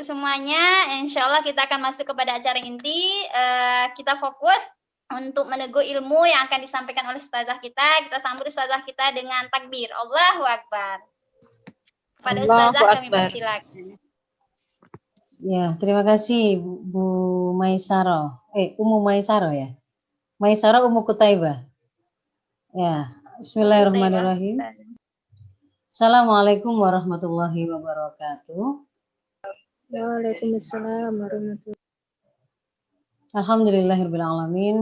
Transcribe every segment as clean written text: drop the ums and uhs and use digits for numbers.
semuanya. Insya Allah kita akan masuk kepada acara inti. Kita fokus untuk meneguh ilmu yang akan disampaikan oleh ustazah kita. Kita sambut ustazah kita dengan takbir. Allahu Akbar. Kepada ustazah kami persilakan. Ya, terima kasih Bu Maisaro. Umu Maisaro ya. Maisaro Umu Kutaibah. Ya, bismillahirrahmanirrahim. Assalamualaikum warahmatullahi wabarakatuh. Waalaikumsalam warahmatullahi wabarakatuh. Alhamdulillahirabbil alamin.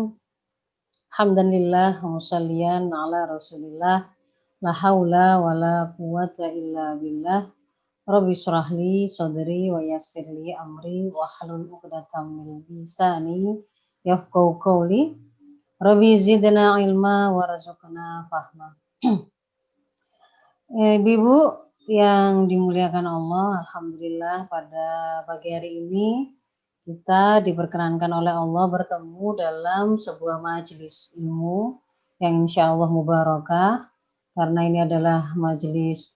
Hamdanillah wa sholliyan ala Rasulillah. La haula wala quwata illa billah. Rabbi syrahli sadri wa yassirli amri wa hlul 'uqdatam min lisani yafqahu qawli. Rabbi zidna ilma warzuqna fahma. Ibu yang dimuliakan Allah, alhamdulillah pada pagi hari ini kita diperkenankan oleh Allah bertemu dalam sebuah majelis ilmu yang insya Allah mubarakah, karena ini adalah majelis,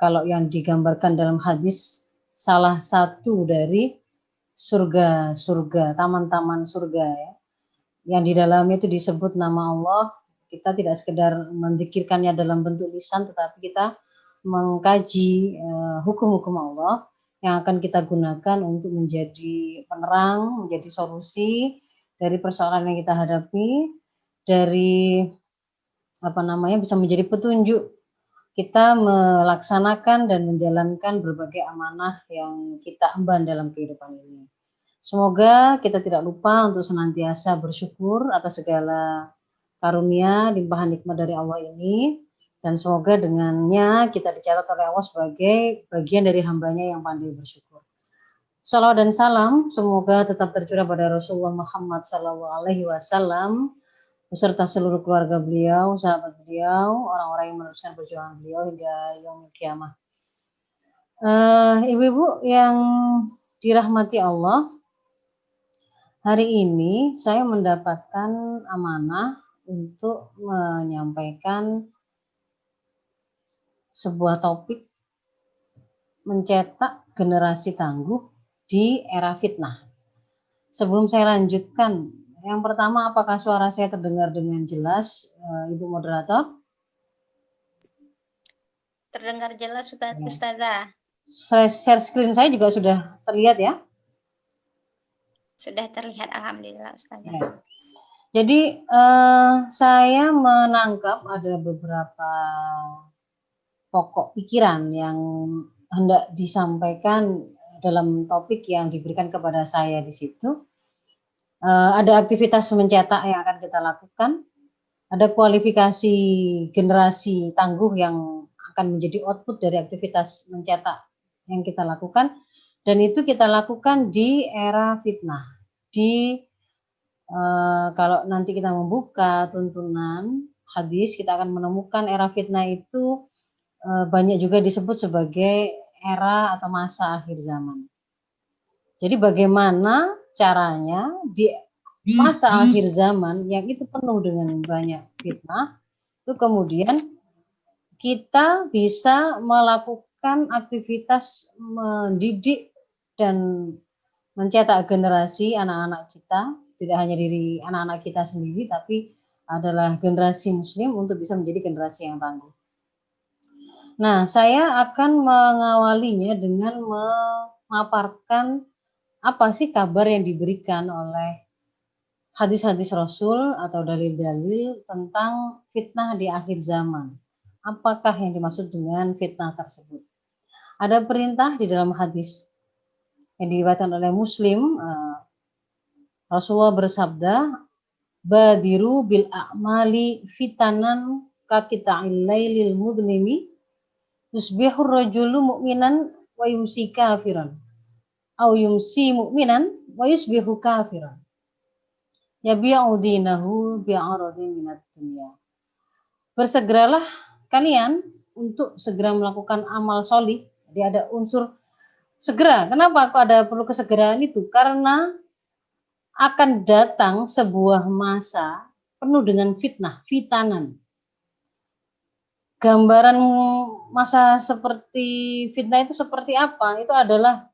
kalau yang digambarkan dalam hadis, salah satu dari surga-surga, taman-taman surga ya, yang di dalamnya itu disebut nama Allah. Kita tidak sekedar menzikirkannya dalam bentuk lisan, tetapi kita mengkaji hukum-hukum Allah yang akan kita gunakan untuk menjadi penerang, menjadi solusi dari persoalan yang kita hadapi, dari bisa menjadi petunjuk kita melaksanakan dan menjalankan berbagai amanah yang kita emban dalam kehidupan ini. Semoga kita tidak lupa untuk senantiasa bersyukur atas segala karunia, limpahan nikmat dari Allah ini, dan semoga dengannya kita dicatat oleh Allah sebagai bagian dari hambanya yang pandai bersyukur. Salawat dan salam semoga tetap tercurah pada Rasulullah Muhammad SAW beserta seluruh keluarga beliau, sahabat beliau, orang-orang yang meneruskan perjuangan beliau hingga yaumul kiamah. Ibu-ibu yang dirahmati Allah, hari ini saya mendapatkan amanah untuk menyampaikan sebuah topik mencetak generasi tangguh di era fitnah. Sebelum saya lanjutkan, yang pertama, apakah suara saya terdengar dengan jelas, Ibu Moderator? Terdengar jelas, Ustazah. Share screen saya juga sudah terlihat ya? Sudah terlihat, alhamdulillah, Ustazah. Ya. Jadi saya menangkap ada beberapa pokok pikiran yang hendak disampaikan dalam topik yang diberikan kepada saya di situ. Ada aktivitas mencetak yang akan kita lakukan, ada kualifikasi generasi tangguh yang akan menjadi output dari aktivitas mencetak yang kita lakukan, dan itu kita lakukan di era fitnah. Kalau nanti kita membuka tuntunan hadis, kita akan menemukan era fitnah itu banyak juga disebut sebagai era atau masa akhir zaman. Jadi bagaimana caranya di masa akhir zaman yang itu penuh dengan banyak fitnah, itu kemudian kita bisa melakukan aktivitas mendidik dan mencetak generasi anak-anak kita, tidak hanya diri anak-anak kita sendiri, tapi adalah generasi muslim untuk bisa menjadi generasi yang tangguh. Nah, saya akan mengawalinya dengan memaparkan apa sih kabar yang diberikan oleh hadis-hadis Rasul atau dalil-dalil tentang fitnah di akhir zaman. Apakah yang dimaksud dengan fitnah tersebut? Ada perintah di dalam hadis yang diriwayatkan oleh Muslim, Rasulullah bersabda, badiru bil a'mali fitanan kakita'il lailil mudlimi yusbihur rajulu mu'minan wa yumsi kafiran au yumsi mu'minan wa yusbihu kafiran yabi'u dinahu bi'aradin minad dunya. Bersegeralah kalian untuk segera melakukan amal solih. Jadi ada unsur segera. Kenapa kok ada perlu kesegeraan itu? Karena akan datang sebuah masa penuh dengan fitnah, fitanan. Gambaran masa seperti fitnah itu seperti apa? Itu adalah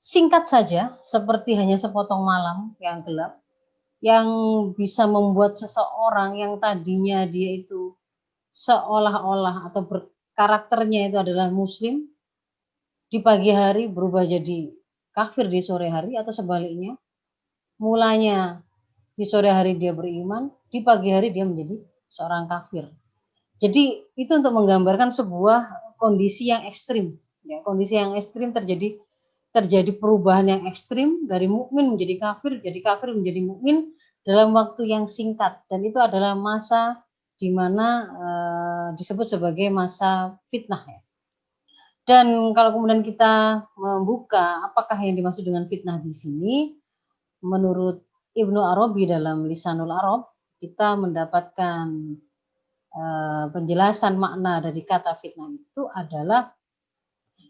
singkat saja, seperti hanya sepotong malam yang gelap, yang bisa membuat seseorang yang tadinya dia itu seolah-olah atau karakternya itu adalah muslim, di pagi hari berubah jadi kafir di sore hari, atau sebaliknya, mulanya di sore hari dia beriman, di pagi hari dia menjadi seorang kafir. Jadi itu untuk menggambarkan sebuah kondisi yang ekstrim, ya, kondisi yang ekstrim terjadi perubahan yang ekstrim dari mukmin menjadi kafir menjadi mukmin dalam waktu yang singkat, dan itu adalah masa di mana disebut sebagai masa fitnah, ya. Dan kalau kemudian kita membuka apakah yang dimaksud dengan fitnah di sini, menurut Ibnu Arabi dalam Lisanul Arab, kita mendapatkan penjelasan makna dari kata fitnah itu adalah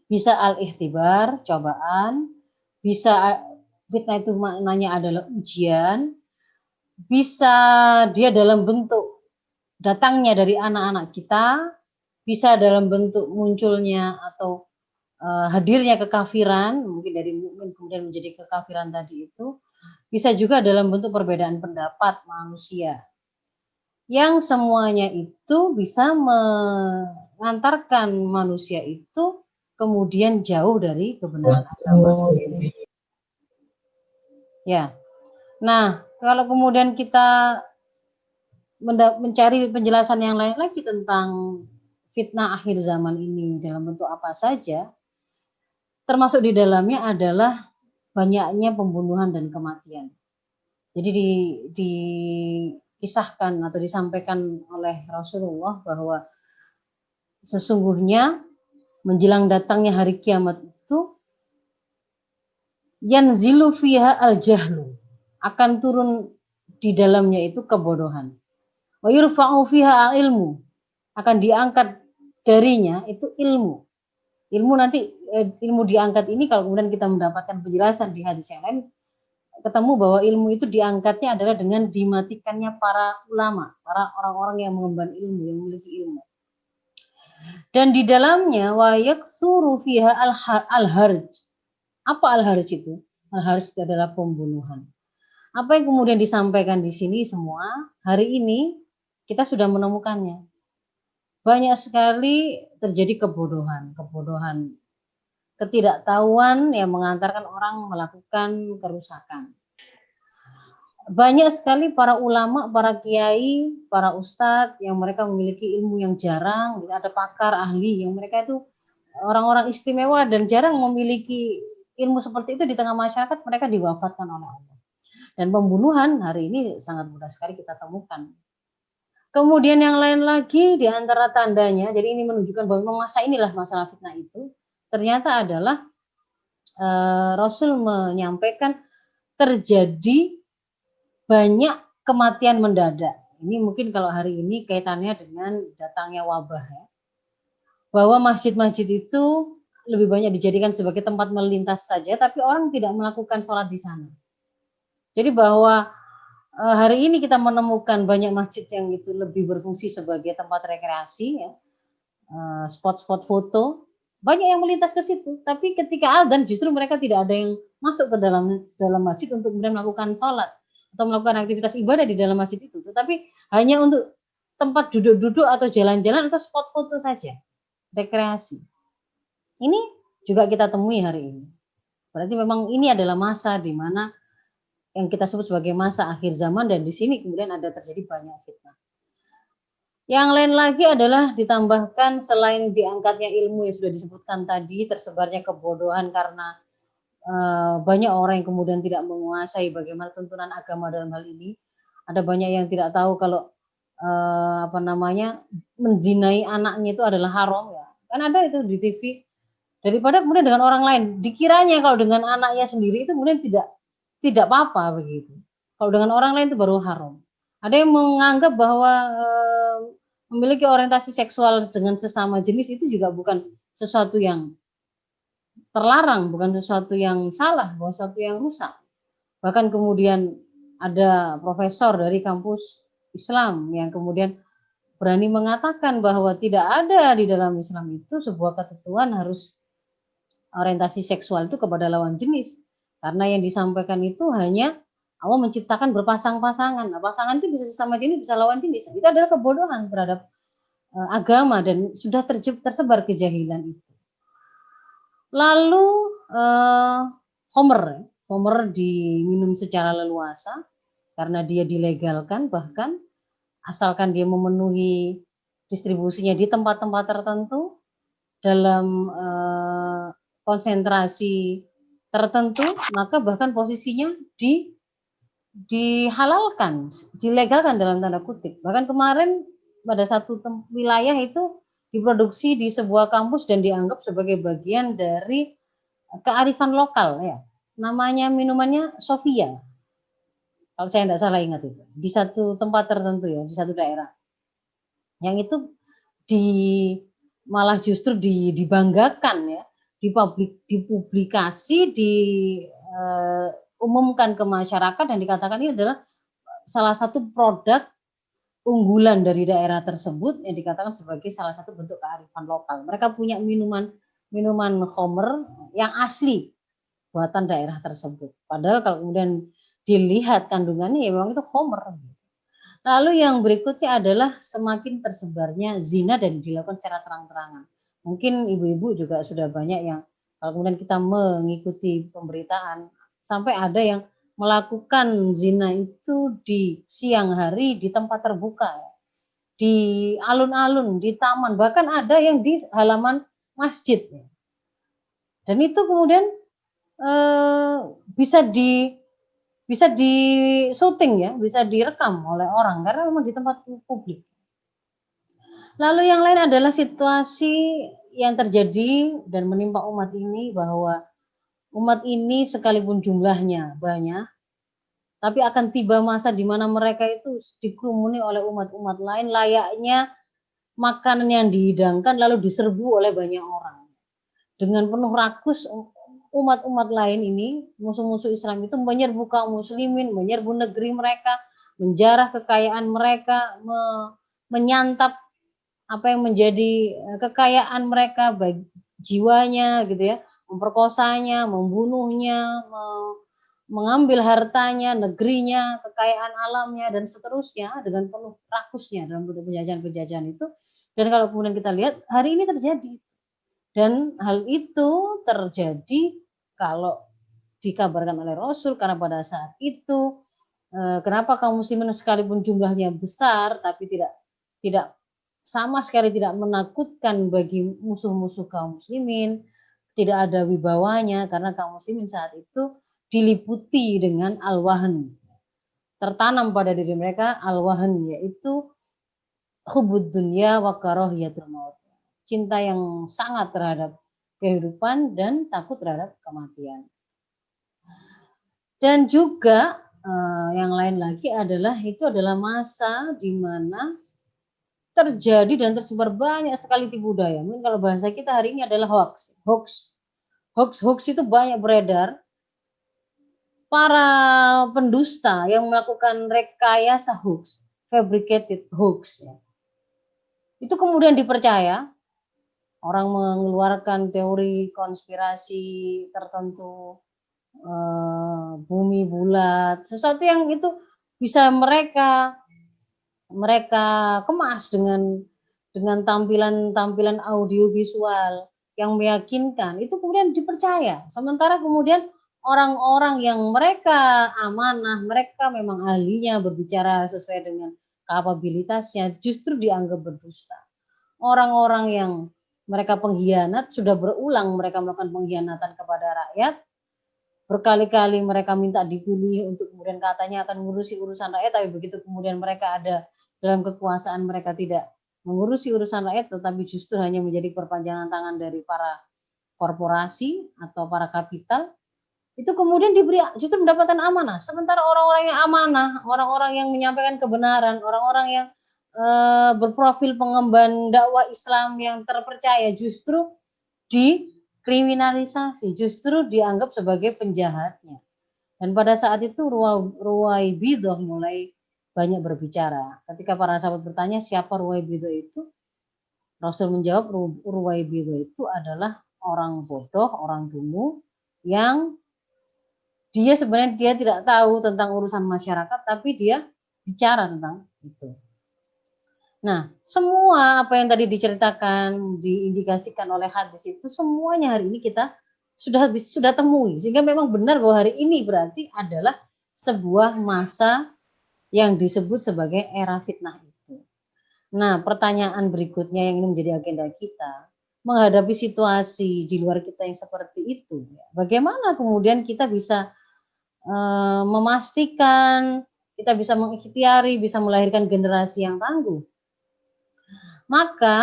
bisa al-ikhtibar, cobaan, bisa fitnah itu maknanya adalah ujian, bisa dia dalam bentuk datangnya dari anak-anak kita, bisa dalam bentuk munculnya atau hadirnya kekafiran, mungkin dari mukmin kemudian menjadi kekafiran tadi itu, bisa juga dalam bentuk perbedaan pendapat manusia, yang semuanya itu bisa mengantarkan manusia itu kemudian jauh dari kebenaran agama. Ya. Nah, kalau kemudian kita mencari penjelasan yang lain lagi tentang fitnah akhir zaman ini dalam bentuk apa saja, termasuk di dalamnya adalah banyaknya pembunuhan dan kematian. Jadi dikisahkan atau disampaikan oleh Rasulullah bahwa sesungguhnya menjelang datangnya hari kiamat itu yanzilu fiha al-jahlu, akan turun di dalamnya itu kebodohan. Wa yurfa'u fiha al-ilmu, akan diangkat darinya itu ilmu. Ilmu nanti ilmu diangkat ini kalau kemudian kita mendapatkan penjelasan di hadis yang lain, ketemu bahwa ilmu itu diangkatnya adalah dengan dimatikannya para ulama, para orang-orang yang mengemban ilmu, yang memiliki ilmu. Dan di dalamnya wa yaksuru fiha al-harj. Apa al-harj itu? Al-harj itu adalah pembunuhan. Apa yang kemudian disampaikan di sini semua hari ini kita sudah menemukannya. Banyak sekali terjadi kebodohan, ketidaktahuan yang mengantarkan orang melakukan kerusakan. Banyak sekali para ulama, para kiai, para ustadz yang mereka memiliki ilmu yang jarang, ada pakar ahli yang mereka itu orang-orang istimewa dan jarang memiliki ilmu seperti itu di tengah masyarakat, mereka diwafatkan oleh Allah. Dan pembunuhan hari ini sangat mudah sekali kita temukan. Kemudian yang lain lagi di antara tandanya, jadi ini menunjukkan bahwa masa inilah masalah fitnah itu, ternyata adalah Rasul menyampaikan terjadi banyak kematian mendadak. Ini mungkin kalau hari ini kaitannya dengan datangnya wabah, ya. Bahwa masjid-masjid itu lebih banyak dijadikan sebagai tempat melintas saja, tapi orang tidak melakukan sholat di sana. Jadi bahwa hari ini kita menemukan banyak masjid yang itu lebih berfungsi sebagai tempat rekreasi, ya, spot-spot foto, banyak yang melintas ke situ. Tapi ketika adzan justru mereka tidak ada yang masuk ke dalam masjid untuk kemudian melakukan sholat atau melakukan aktivitas ibadah di dalam masjid itu, tetapi hanya untuk tempat duduk-duduk atau jalan-jalan atau spot foto saja, rekreasi. Ini juga kita temui hari ini. Berarti memang ini adalah masa di mana yang kita sebut sebagai masa akhir zaman, dan di sini kemudian ada terjadi banyak fitnah. Yang lain lagi adalah ditambahkan selain diangkatnya ilmu yang sudah disebutkan tadi, tersebarnya kebodohan karena banyak orang yang kemudian tidak menguasai bagaimana tuntunan agama dalam hal ini. Ada banyak yang tidak tahu kalau menzinai anaknya itu adalah haram, ya. Kan ada itu di TV. Daripada kemudian dengan orang lain, dikiranya kalau dengan anaknya sendiri itu kemudian tidak apa-apa begitu. Kalau dengan orang lain itu baru haram. Ada yang menganggap bahwa memiliki orientasi seksual dengan sesama jenis itu juga bukan sesuatu yang terlarang, bukan sesuatu yang salah, bukan sesuatu yang rusak. Bahkan kemudian ada profesor dari kampus Islam yang kemudian berani mengatakan bahwa tidak ada di dalam Islam itu sebuah ketentuan harus orientasi seksual itu kepada lawan jenis. Karena yang disampaikan itu hanya Allah menciptakan berpasang-pasangan. Nah, pasangan itu bisa sesama jenis, bisa lawan jenis. Itu adalah kebodohan terhadap agama dan sudah tersebar kejahilan itu. Lalu Homer diminum secara leluasa karena dia dilegalkan, bahkan asalkan dia memenuhi distribusinya di tempat-tempat tertentu dalam konsentrasi tertentu, maka bahkan posisinya dihalalkan, dilegalkan dalam tanda kutip. Bahkan kemarin pada satu wilayah itu diproduksi di sebuah kampus dan dianggap sebagai bagian dari kearifan lokal ya. Namanya minumannya Sofia. Kalau saya tidak salah ingat itu. Di satu tempat tertentu ya, di satu daerah. Yang itu malah justru dibanggakan ya, dipublikasi, diumumkan ke masyarakat dan dikatakan ini adalah salah satu produk unggulan dari daerah tersebut yang dikatakan sebagai salah satu bentuk kearifan lokal. Mereka punya minuman Homer yang asli buatan daerah tersebut. Padahal kalau kemudian dilihat kandungannya ya memang itu Homer. Lalu yang berikutnya adalah semakin tersebarnya zina dan dilakukan secara terang-terangan. Mungkin ibu-ibu juga sudah banyak yang kalau kemudian kita mengikuti pemberitaan sampai ada yang melakukan zina itu di siang hari di tempat terbuka, di alun-alun, di taman, bahkan ada yang di halaman masjid. Dan itu kemudian bisa di syuting ya, bisa direkam oleh orang karena memang di tempat publik. Lalu yang lain adalah situasi yang terjadi dan menimpa umat ini bahwa umat ini sekalipun jumlahnya banyak, tapi akan tiba masa di mana mereka itu dikerumuni oleh umat-umat lain layaknya makanan yang dihidangkan lalu diserbu oleh banyak orang. Dengan penuh rakus umat-umat lain ini, musuh-musuh Islam itu menyerbu kaum muslimin, menyerbu negeri mereka, menjarah kekayaan mereka, menyantap apa yang menjadi kekayaan mereka, baik jiwanya gitu ya, memperkosanya, membunuhnya, mengambil hartanya, negerinya, kekayaan alamnya dan seterusnya dengan penuh rakusnya dalam bentuk penjajahan-penjajahan itu. Dan kalau kemudian kita lihat hari ini terjadi. Dan hal itu terjadi kalau dikabarkan oleh Rasul karena pada saat itu kenapa kaum muslimin sekalipun jumlahnya besar tapi tidak sama sekali tidak menakutkan bagi musuh-musuh kaum muslimin, tidak ada wibawanya karena kaum muslimin saat itu diliputi dengan al-wahn. Tertanam pada diri mereka al-wahn, yaitu hubud dunya wa karahiyatul maut. Cinta yang sangat terhadap kehidupan dan takut terhadap kematian. Dan juga yang lain lagi adalah itu adalah masa di mana terjadi dan tersebar banyak sekali tipu daya. Mungkin kalau bahasa kita hari ini adalah hoax. Hoax itu banyak beredar. Para pendusta yang melakukan rekayasa hoax, fabricated hoax, ya. Itu kemudian dipercaya. Orang mengeluarkan teori konspirasi tertentu, bumi bulat, sesuatu yang itu bisa mereka kemas dengan tampilan audiovisual yang meyakinkan, itu kemudian dipercaya. Sementara kemudian orang-orang yang mereka amanah, mereka memang ahlinya berbicara sesuai dengan kapabilitasnya, justru dianggap berdusta. Orang-orang yang mereka pengkhianat, sudah berulang mereka melakukan pengkhianatan kepada rakyat, berkali-kali mereka minta dipilih untuk kemudian katanya akan mengurusi urusan rakyat, tapi begitu kemudian mereka ada dalam kekuasaan mereka tidak mengurusi urusan rakyat, tetapi justru hanya menjadi perpanjangan tangan dari para korporasi atau para kapital, itu kemudian justru mendapatkan amanah. Sementara orang-orang yang amanah, orang-orang yang menyampaikan kebenaran, orang-orang yang berprofil pengemban dakwah Islam yang terpercaya justru dikriminalisasi, justru dianggap sebagai penjahatnya. Dan pada saat itu Ruwaibidah mulai banyak berbicara. Ketika para sahabat bertanya siapa Ruwaibidah itu, Rasul menjawab Ruwaibidah itu adalah orang bodoh, orang dungu yang dia sebenarnya dia tidak tahu tentang urusan masyarakat, tapi dia bicara tentang itu. Nah, semua apa yang tadi diceritakan, diindikasikan oleh hadis itu semuanya hari ini kita sudah temui, sehingga memang benar bahwa hari ini berarti adalah sebuah masa yang disebut sebagai era fitnah itu. Nah, pertanyaan berikutnya yang ini menjadi agenda kita, menghadapi situasi di luar kita yang seperti itu, bagaimana kemudian kita bisa memastikan kita bisa mengikhtiari, bisa melahirkan generasi yang tangguh. Maka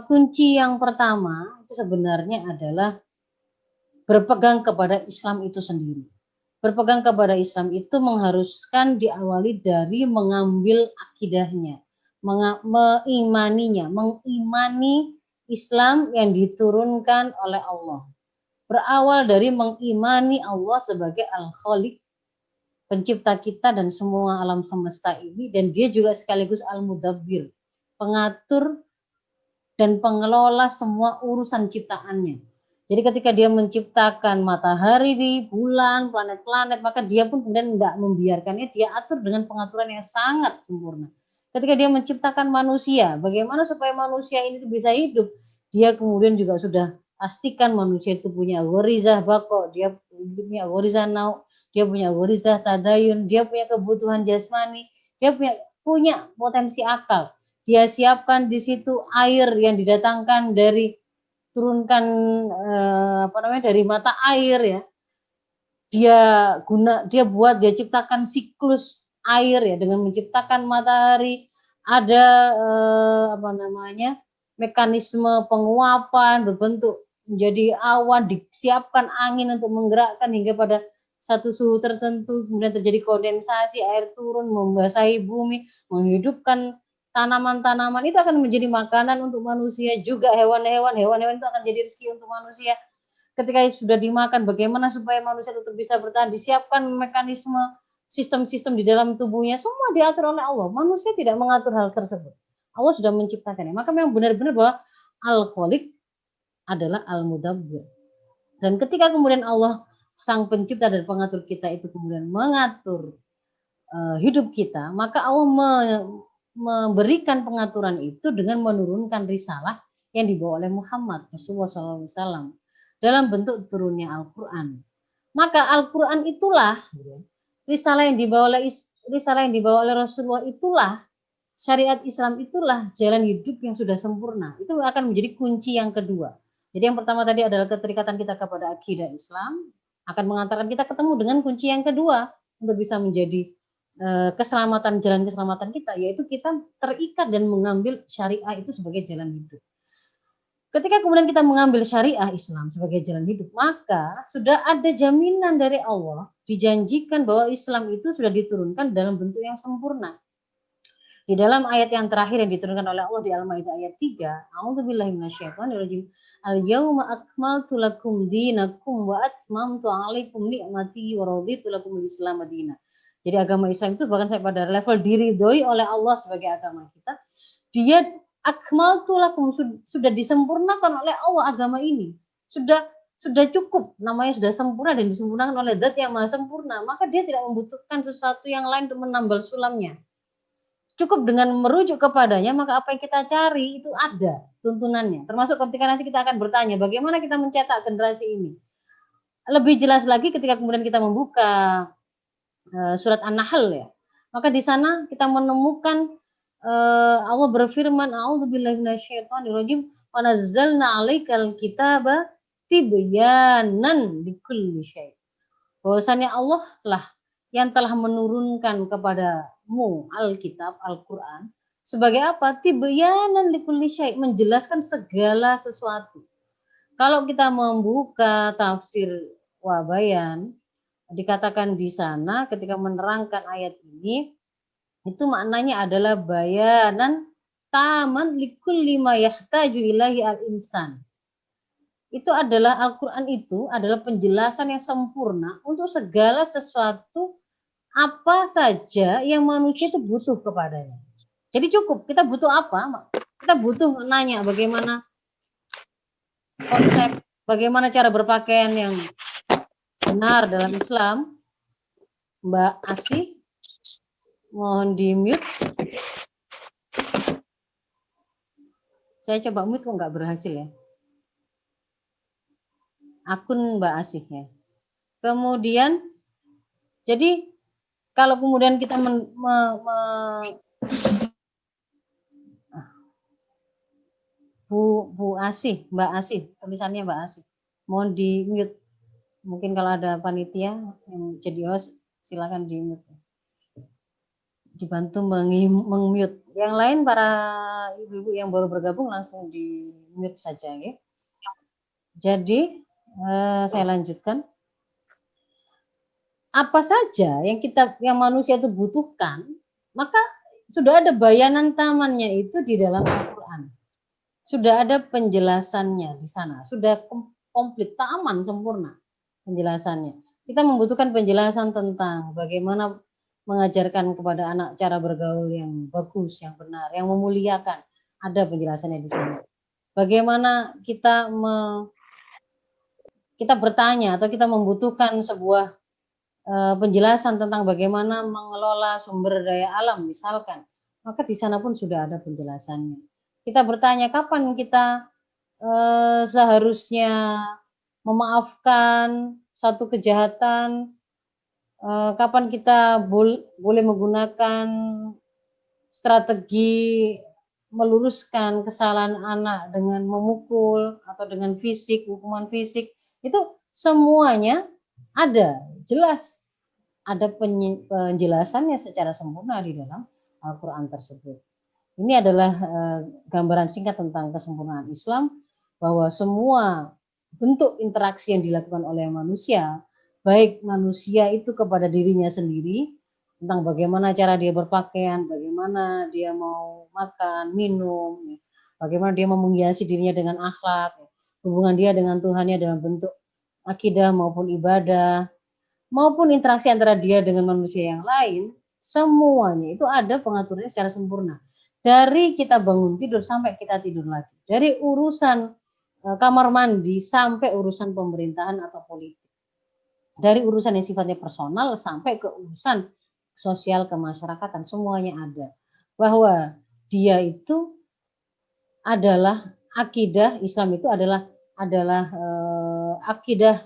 kunci yang pertama itu sebenarnya adalah berpegang kepada Islam itu sendiri. Berpegang kepada Islam itu mengharuskan diawali dari mengambil akidahnya, mengimaninya, mengimani Islam yang diturunkan oleh Allah. Berawal dari mengimani Allah sebagai Al-Khaliq, pencipta kita dan semua alam semesta ini, dan dia juga sekaligus Al-Mudabbir, pengatur dan pengelola semua urusan ciptaannya. Jadi ketika dia menciptakan matahari, di bulan, planet-planet, maka dia pun kemudian tidak membiarkannya, dia atur dengan pengaturan yang sangat sempurna. Ketika dia menciptakan manusia, bagaimana supaya manusia ini bisa hidup, dia kemudian juga sudah pastikan manusia itu punya gharizah bako, dia punya gharizah nau, dia punya gharizah tadayun, dia punya kebutuhan jasmani, dia punya potensi akal. Dia siapkan di situ air yang didatangkan dari turunkan dari mata air ya. Dia ciptakan siklus air ya dengan menciptakan matahari, ada mekanisme penguapan berbentuk menjadi awan, disiapkan angin untuk menggerakkan hingga pada satu suhu tertentu, kemudian terjadi kondensasi, air turun membasahi bumi, menghidupkan tanaman-tanaman, itu akan menjadi makanan untuk manusia, juga hewan-hewan itu akan jadi rezeki untuk manusia. Ketika sudah dimakan, bagaimana supaya manusia tetap bisa bertahan, disiapkan mekanisme sistem-sistem di dalam tubuhnya, semua diatur oleh Allah. Manusia tidak mengatur hal tersebut. Allah sudah menciptakannya. Maka memang benar-benar bahwa Al-Khaliq adalah Al-Mudabbir. Dan ketika kemudian Allah sang pencipta dan pengatur kita itu kemudian mengatur hidup kita, maka Allah memberikan pengaturan itu dengan menurunkan risalah yang dibawa oleh Muhammad Rasulullah SAW dalam bentuk turunnya Al-Quran. Maka Al-Quran itulah risalah yang dibawa oleh Rasulullah, itulah syariat Islam, itulah jalan hidup yang sudah sempurna. Itu akan menjadi kunci yang kedua. Jadi yang pertama tadi adalah keterikatan kita kepada akidah Islam, akan mengantarkan kita ketemu dengan kunci yang kedua untuk bisa menjadi jalan keselamatan kita, yaitu kita terikat dan mengambil syariah itu sebagai jalan hidup. Ketika kemudian kita mengambil syariah Islam sebagai jalan hidup, maka sudah ada jaminan dari Allah, dijanjikan bahwa Islam itu sudah diturunkan dalam bentuk yang sempurna. Di dalam ayat yang terakhir yang diturunkan oleh Allah di Al-Maidah ayat 3, A'udzubillahi minasyaitonirrajim. Al-yauma akmaltu lakum dinakum wa atmamtu 'alaikum ni'mati wa raditu lakumul Islam madinah. Jadi agama Islam itu bahkan sampai pada level diridhoi oleh Allah sebagai agama kita. Dia akmaltu lakum, sudah disempurnakan oleh Allah agama ini. Sudah cukup, namanya sudah sempurna dan disempurnakan oleh Zat yang Maha Sempurna, maka dia tidak membutuhkan sesuatu yang lain untuk menambal sulamnya. Cukup dengan merujuk kepadanya, maka apa yang kita cari itu ada tuntunannya. Termasuk ketika nanti kita akan bertanya, bagaimana kita mencetak generasi ini. Lebih jelas lagi ketika kemudian kita membuka surat An-Nahl ya. Maka di sana kita menemukan Allah berfirman, A'udzubillahi minasyaitonirrajim, wa nazzalna 'alaikal kitaba tibyanan likulli syai'. Bahwasanya Allah lah yang telah menurunkan kepadamu Alkitab, Al-Quran, sebagai apa? Tibyanan likulli syai', menjelaskan segala sesuatu. Kalau kita membuka tafsir Wabayan, dikatakan di sana ketika menerangkan ayat ini, itu maknanya adalah bayanan taman likulli ma yahtaju ilahi al-insan. Itu adalah Al-Quran, itu adalah penjelasan yang sempurna untuk segala sesuatu apa saja yang manusia itu butuh kepadanya. Jadi cukup, kita butuh apa? Kita butuh nanya bagaimana konsep bagaimana cara berpakaian yang benar dalam Islam. Mbak Asih, mohon di mute. Saya coba mute kok nggak berhasil ya. Akun Mbak Asih ya. Kemudian, jadi kalau kemudian kita Bu Asih, Mbak Asih, tulisannya Mbak Asih, mohon di mute. Mungkin kalau ada panitia yang jadi host, silakan di mute. Dibantu meng-mute. Yang lain para ibu-ibu yang baru bergabung langsung di mute saja ya. Jadi saya lanjutkan. Apa saja yang manusia itu butuhkan, maka sudah ada bayanan tamannya itu di dalam Al-Qur'an. Sudah ada penjelasannya di sana, sudah komplit, taman, sempurna penjelasannya. Kita membutuhkan penjelasan tentang bagaimana mengajarkan kepada anak cara bergaul yang bagus, yang benar, yang memuliakan. Ada penjelasannya di sana. Bagaimana kita bertanya atau kita membutuhkan sebuah penjelasan tentang bagaimana mengelola sumber daya alam misalkan, maka di sana pun sudah ada penjelasannya. Kita bertanya kapan kita seharusnya memaafkan satu kejahatan, kapan kita boleh menggunakan strategi meluruskan kesalahan anak dengan memukul atau dengan fisik, hukuman fisik, itu semuanya ada, jelas ada penjelasannya secara sempurna di dalam Al-Quran tersebut. Ini adalah gambaran singkat tentang kesempurnaan Islam, bahwa semua bentuk interaksi yang dilakukan oleh manusia, baik manusia itu kepada dirinya sendiri, tentang bagaimana cara dia berpakaian, bagaimana dia mau makan, minum, bagaimana dia mau menghiasi dirinya dengan akhlak, hubungan dia dengan Tuhannya dalam bentuk akidah maupun ibadah, maupun interaksi antara dia dengan manusia yang lain, semuanya itu ada pengaturannya secara sempurna. Dari kita bangun tidur sampai kita tidur lagi. Dari urusan kamar mandi sampai urusan pemerintahan atau politik. Dari urusan yang sifatnya personal sampai ke urusan sosial kemasyarakatan, semuanya ada. Bahwa dia itu adalah akidah, Islam itu adalah akidah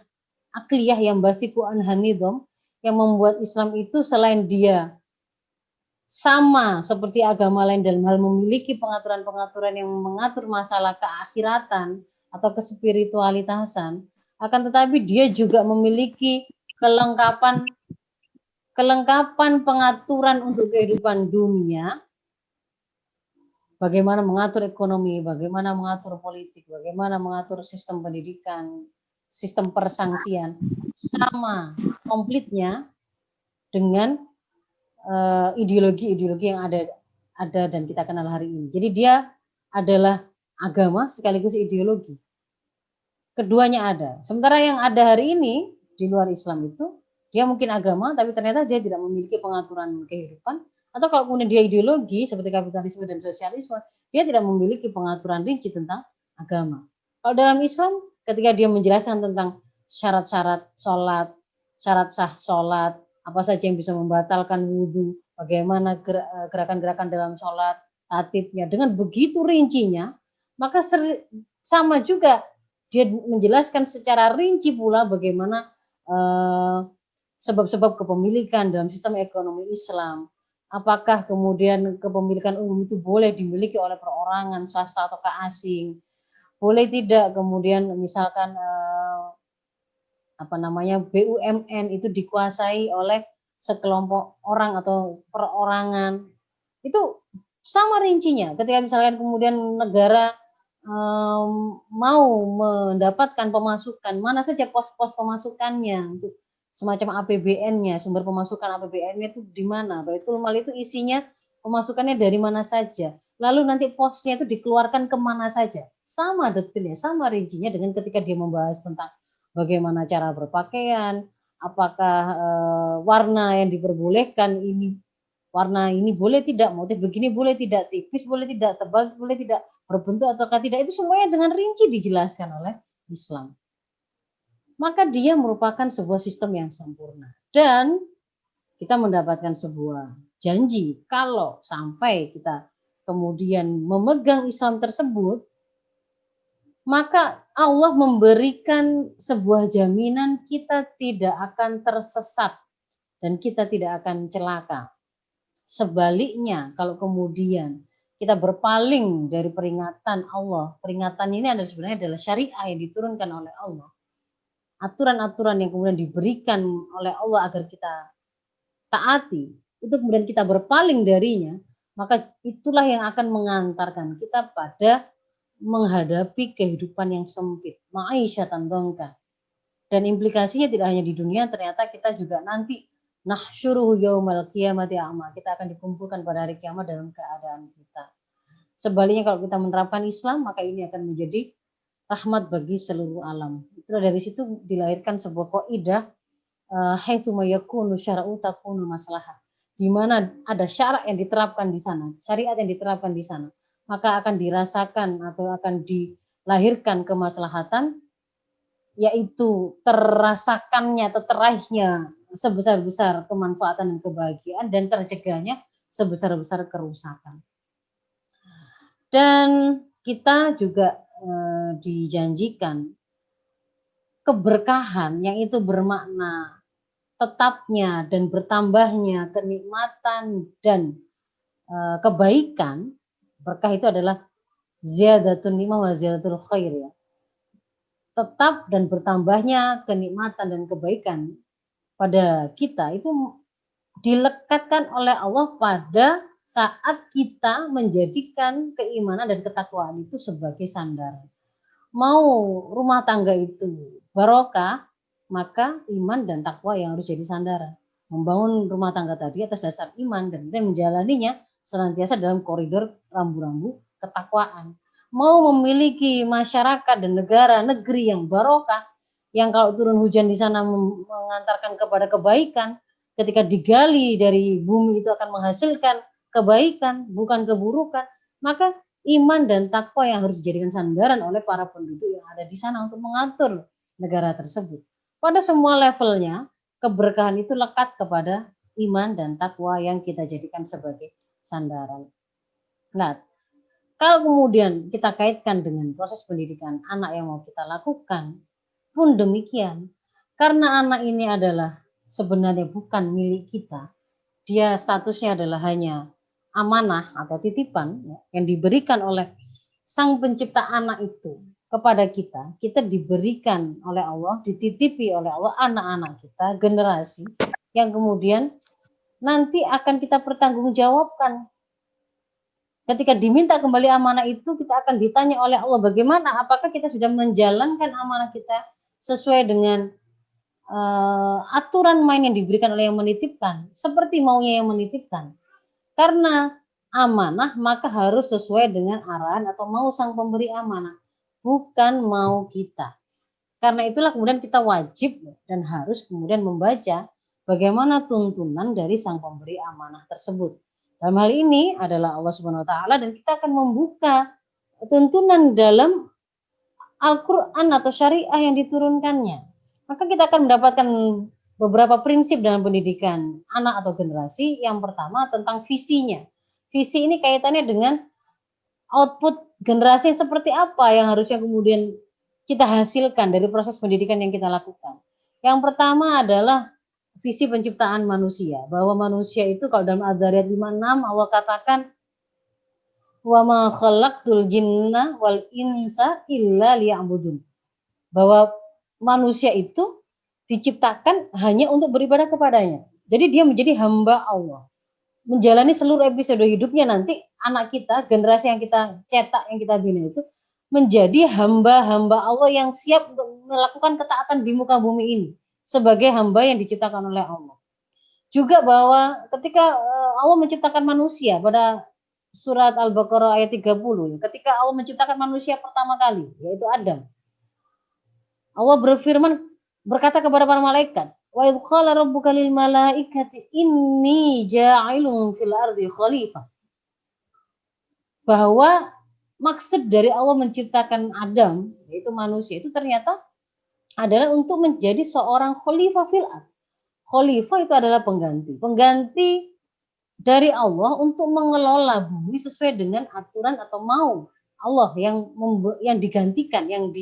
akliyah yang basiku anhanidom, yang membuat Islam itu selain dia sama seperti agama lain dalam hal memiliki pengaturan-pengaturan yang mengatur masalah keakhiratan atau kespiritualitasan, akan tetapi dia juga memiliki kelengkapan pengaturan untuk kehidupan dunia, bagaimana mengatur ekonomi, bagaimana mengatur politik, bagaimana mengatur sistem pendidikan, sistem persangsian, sama komplitnya dengan ideologi-ideologi yang ada dan kita kenal hari ini. Jadi dia adalah agama sekaligus ideologi. Keduanya ada. Sementara yang ada hari ini di luar Islam itu, dia mungkin agama, tapi ternyata dia tidak memiliki pengaturan kehidupan. Atau kalau kemudian dia ideologi seperti kapitalisme dan sosialisme, dia tidak memiliki pengaturan rinci tentang agama. Kalau dalam Islam, ketika dia menjelaskan tentang syarat-syarat sholat, syarat sah sholat, apa saja yang bisa membatalkan wudhu, bagaimana gerakan-gerakan dalam sholat, tatibnya, dengan begitu rincinya, maka sama juga dia menjelaskan secara rinci pula bagaimana sebab-sebab kepemilikan dalam sistem ekonomi Islam. Apakah kemudian kepemilikan umum itu boleh dimiliki oleh perorangan, swasta atau asing? Boleh tidak kemudian misalkan BUMN itu dikuasai oleh sekelompok orang atau perorangan? Itu sama rincinya. Ketika misalkan kemudian negara mau mendapatkan pemasukan, mana saja pos-pos pemasukannya untuk semacam APBN-nya, sumber pemasukan APBN-nya itu di mana? Baitul Mal itu isinya pemasukannya dari mana saja. Lalu nanti posnya itu dikeluarkan kemana saja. Sama detailnya, sama rincinya dengan ketika dia membahas tentang bagaimana cara berpakaian, apakah warna yang diperbolehkan ini, warna ini boleh tidak, motif begini boleh tidak, tipis boleh tidak, tebal boleh tidak, berbentuk ataukah tidak, itu semuanya dengan rinci dijelaskan oleh Islam. maka dia merupakan sebuah sistem yang sempurna. Dan kita mendapatkan sebuah janji kalau sampai kita kemudian memegang Islam tersebut, maka Allah memberikan sebuah jaminan kita tidak akan tersesat dan kita tidak akan celaka. Sebaliknya, kalau kemudian kita berpaling dari peringatan Allah, peringatan ini adalah sebenarnya adalah syariah yang diturunkan oleh Allah. Aturan-aturan yang kemudian diberikan oleh Allah agar kita taati, itu kemudian kita berpaling darinya, maka itulah yang akan mengantarkan kita pada menghadapi kehidupan yang sempit, ma'isyatan dongka. Dan implikasinya tidak hanya di dunia, ternyata kita juga nanti nahsyuruhu yaumal qiyamati a'ma. Kita akan dikumpulkan pada hari kiamat dalam keadaan kita. Sebaliknya kalau kita menerapkan Islam, maka ini akan menjadi rahmat bagi seluruh alam. Itu dari situ dilahirkan sebuah kaidah haitsu ma yakunu syara'u takunu maslahah. Di mana ada syarat yang diterapkan di sana, syariat yang diterapkan di sana, maka akan dirasakan atau akan dilahirkan kemaslahatan, yaitu terasakannya atau teraihnya sebesar-besar kemanfaatan dan kebahagiaan dan tercegahnya sebesar-besar kerusakan. Dan kita juga dijanjikan keberkahan yang itu bermakna tetapnya dan bertambahnya kenikmatan dan kebaikan. Berkah itu adalah ziyadatun nikmah wa ziyadatul khair, ya. Tetap dan bertambahnya kenikmatan dan kebaikan pada kita itu dilekatkan oleh Allah pada saat kita menjadikan keimanan dan ketakwaan itu sebagai sandaran. Mau rumah tangga itu barokah, maka iman dan takwa yang harus jadi sandaran. Membangun rumah tangga tadi atas dasar iman dan menjalaninya senantiasa dalam koridor rambu-rambu ketakwaan. Mau memiliki masyarakat dan negara, negeri yang barokah, yang kalau turun hujan di sana mengantarkan kepada kebaikan, ketika digali dari bumi itu akan menghasilkan kebaikan, bukan keburukan, maka iman dan takwa yang harus dijadikan sandaran oleh para penduduk yang ada di sana untuk mengatur negara tersebut. Pada semua levelnya, keberkahan itu lekat kepada iman dan takwa yang kita jadikan sebagai sandaran. Nah, kalau kemudian kita kaitkan dengan proses pendidikan anak yang mau kita lakukan, pun demikian. Karena anak ini adalah sebenarnya bukan milik kita, dia statusnya adalah hanya amanah atau titipan, ya, yang diberikan oleh sang pencipta anak itu kepada kita. Kita diberikan oleh Allah, dititipi oleh Allah anak-anak kita, generasi yang kemudian nanti akan kita pertanggungjawabkan. Ketika diminta kembali amanah itu, kita akan ditanya oleh Allah bagaimana, apakah kita sudah menjalankan amanah kita sesuai dengan aturan main yang diberikan oleh yang menitipkan, seperti maunya yang menitipkan. Karena amanah maka harus sesuai dengan arahan atau mau sang pemberi amanah, bukan mau kita. Karena itulah kemudian kita wajib dan harus kemudian membaca bagaimana tuntunan dari sang pemberi amanah tersebut. Dalam hal ini adalah Allah Subhanahu wa taala, dan kita akan membuka tuntunan dalam Al-Qur'an atau syariah yang diturunkannya. Maka kita akan mendapatkan beberapa prinsip dalam pendidikan anak atau generasi. Yang pertama tentang visinya. Visi ini kaitannya dengan output generasi seperti apa yang harusnya kemudian kita hasilkan dari proses pendidikan yang kita lakukan. Yang pertama adalah visi penciptaan manusia, bahwa manusia itu kalau dalam Adz-Dzariyat 56 Allah katakan wa ma khalaqtul jinna wal insa illa liya'budun, bahwa manusia itu diciptakan hanya untuk beribadah kepadanya. Jadi dia menjadi hamba Allah, menjalani seluruh episode hidupnya. Nanti anak kita, generasi yang kita cetak, yang kita bina itu menjadi hamba-hamba Allah yang siap untuk melakukan ketaatan di muka bumi ini sebagai hamba yang diciptakan oleh Allah. Juga bahwa ketika Allah menciptakan manusia pada surat Al-Baqarah ayat 30, ketika Allah menciptakan manusia pertama kali, yaitu Adam, Allah berfirman, berkata kepada para malaikat, wa idh qala rabbuka lil malaikati inni ja'ilun fil ardi khalifah, bahwa maksud dari Allah menciptakan Adam, yaitu manusia, itu ternyata adalah untuk menjadi seorang khalifah fil ard. Khalifah itu adalah pengganti dari Allah untuk mengelola bumi sesuai dengan aturan atau mau Allah yang digantikan, yang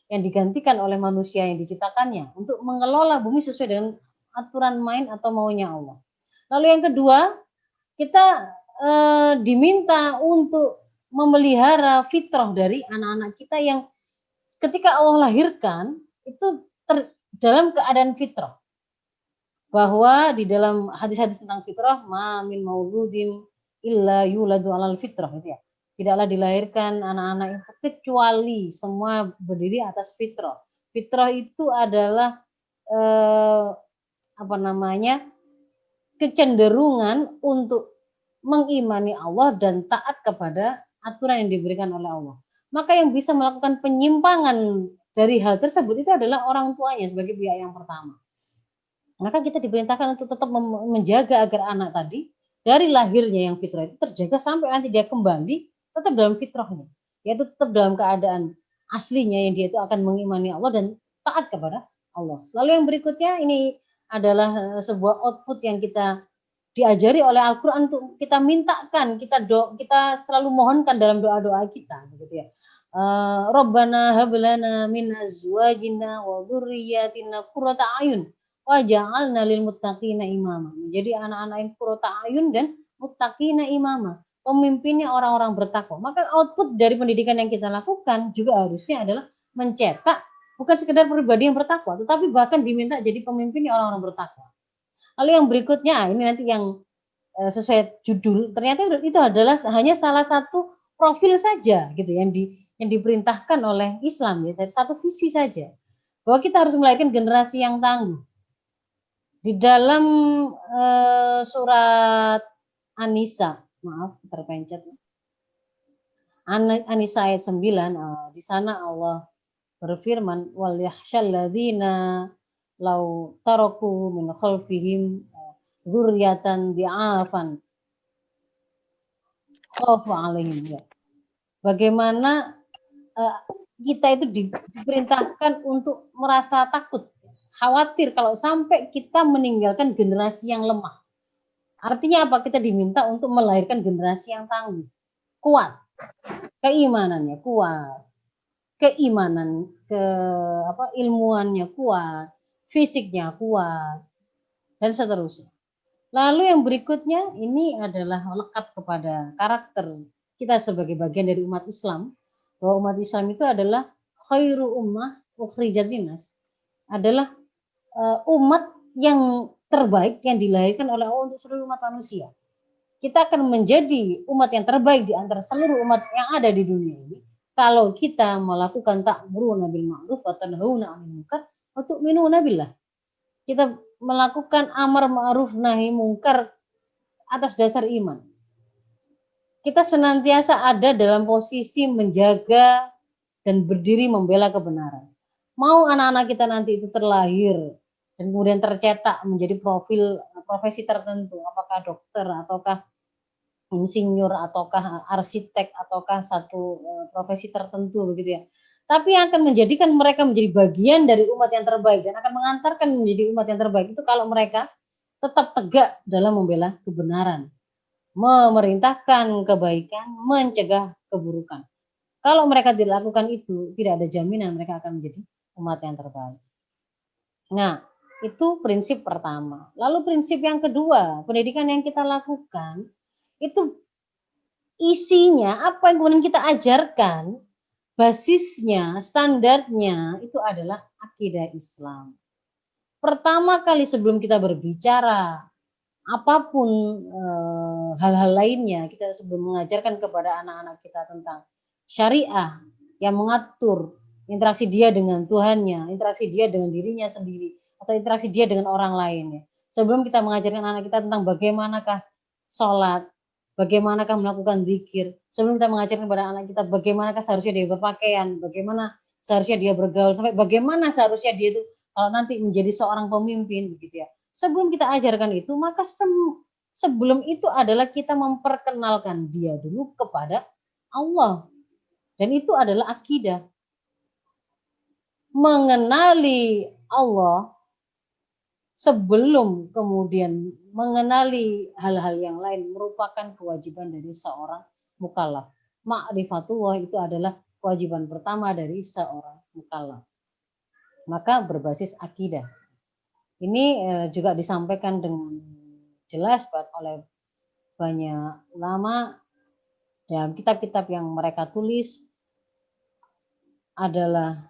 digantikan oleh manusia yang diciptakannya untuk mengelola bumi sesuai dengan aturan main atau maunya Allah. Lalu yang kedua, kita diminta untuk memelihara fitrah dari anak-anak kita yang ketika Allah lahirkan itu dalam keadaan fitrah. Bahwa di dalam hadis-hadis tentang fitrah, ma min mauludin illa yuladu alal fitrah, gitu ya. Tidaklah dilahirkan anak-anak itu kecuali semua berdiri atas fitrah. Fitrah itu adalah kecenderungan untuk mengimani Allah dan taat kepada aturan yang diberikan oleh Allah. Maka yang bisa melakukan penyimpangan dari hal tersebut itu adalah orang tuanya sebagai pihak yang pertama. Maka kita diperintahkan untuk tetap menjaga agar anak tadi dari lahirnya yang fitrah itu terjaga sampai nanti dia kembali tetap dalam fitrahnya, yaitu tetap dalam keadaan aslinya yang dia itu akan mengimani Allah dan taat kepada Allah. Lalu yang berikutnya ini adalah sebuah output yang kita diajari oleh Al-Quran untuk kita mintakan, kita selalu mohonkan dalam doa-doa kita, begitu ya. Rabbana hablana min azwajina wa dzurriyyatina qurrata a'yun waj'alna lil muttaqina imama. Menjadi anak-anak yang qurrata a'yun dan muttaqina imama, pemimpinnya orang-orang bertakwa. Maka output dari pendidikan yang kita lakukan juga harusnya adalah mencetak bukan sekedar pribadi yang bertakwa, tetapi bahkan diminta jadi pemimpinnya orang-orang bertakwa. Lalu yang berikutnya, ini nanti yang sesuai judul, ternyata itu adalah hanya salah satu profil saja gitu yang diperintahkan oleh Islam ya, satu visi saja. Bahwa kita harus melahirkan generasi yang tangguh. Di dalam surat An-Nisa, maaf terpencet. An-Nisa ayat 9, di sana Allah berfirman, wal yahsyal ladzina lau taraku min khalfihim dzurriatan di'afan khafu alaihim. Bagaimana kita itu diperintahkan untuk merasa takut, khawatir kalau sampai kita meninggalkan generasi yang lemah. Artinya apa? Kita diminta untuk melahirkan generasi yang tangguh, kuat, keimanannya kuat, ilmuannya kuat, fisiknya kuat, dan seterusnya. Lalu yang berikutnya ini adalah lekat kepada karakter kita sebagai bagian dari umat Islam, bahwa umat Islam itu adalah khairu ummah ukhrijat linnas, adalah umat yang terbaik yang dilahirkan oleh Allah untuk seluruh umat manusia. Kita akan menjadi umat yang terbaik di antara seluruh umat yang ada di dunia ini kalau kita melakukan ta'muruna bil ma'ruf wa tanhauna 'anil munkar wa tu'minuna billah. Kita melakukan amar ma'ruf nahi munkar atas dasar iman. Kita senantiasa ada dalam posisi menjaga dan berdiri membela kebenaran. Mau anak-anak kita nanti itu terlahir dan kemudian tercetak menjadi profesi tertentu, apakah dokter ataukah insinyur ataukah arsitek ataukah satu profesi tertentu begitu ya. Tapi yang akan menjadikan mereka menjadi bagian dari umat yang terbaik dan akan mengantarkan menjadi umat yang terbaik itu kalau mereka tetap tegak dalam membela kebenaran, memerintahkan kebaikan, mencegah keburukan. Kalau mereka tidak lakukan itu, tidak ada jaminan mereka akan menjadi umat yang terbaik. Nah, itu prinsip pertama. Lalu prinsip yang kedua, pendidikan yang kita lakukan itu isinya apa yang kemudian kita ajarkan, basisnya, standarnya itu adalah akidah Islam. Pertama kali sebelum kita berbicara apapun hal-hal lainnya, kita sebelum mengajarkan kepada anak-anak kita tentang syariah yang mengatur interaksi dia dengan Tuhannya, interaksi dia dengan dirinya sendiri, atau interaksi dia dengan orang lainnya. Sebelum kita mengajarkan anak kita tentang bagaimanakah sholat, bagaimanakah melakukan zikir, sebelum kita mengajarkan kepada anak kita bagaimanakah seharusnya dia berpakaian, bagaimana seharusnya dia bergaul, sampai bagaimana seharusnya dia itu kalau nanti menjadi seorang pemimpin begitu ya. Sebelum kita ajarkan itu, maka sebelum itu adalah kita memperkenalkan dia dulu kepada Allah. Dan itu adalah akidah. mengenali Allah sebelum kemudian mengenali hal-hal yang lain merupakan kewajiban dari seorang mukallaf. Ma'rifatullah itu adalah kewajiban pertama dari seorang mukallaf. Maka berbasis akidah. Ini juga disampaikan dengan jelas oleh banyak ulama dalam kitab-kitab yang mereka tulis, adalah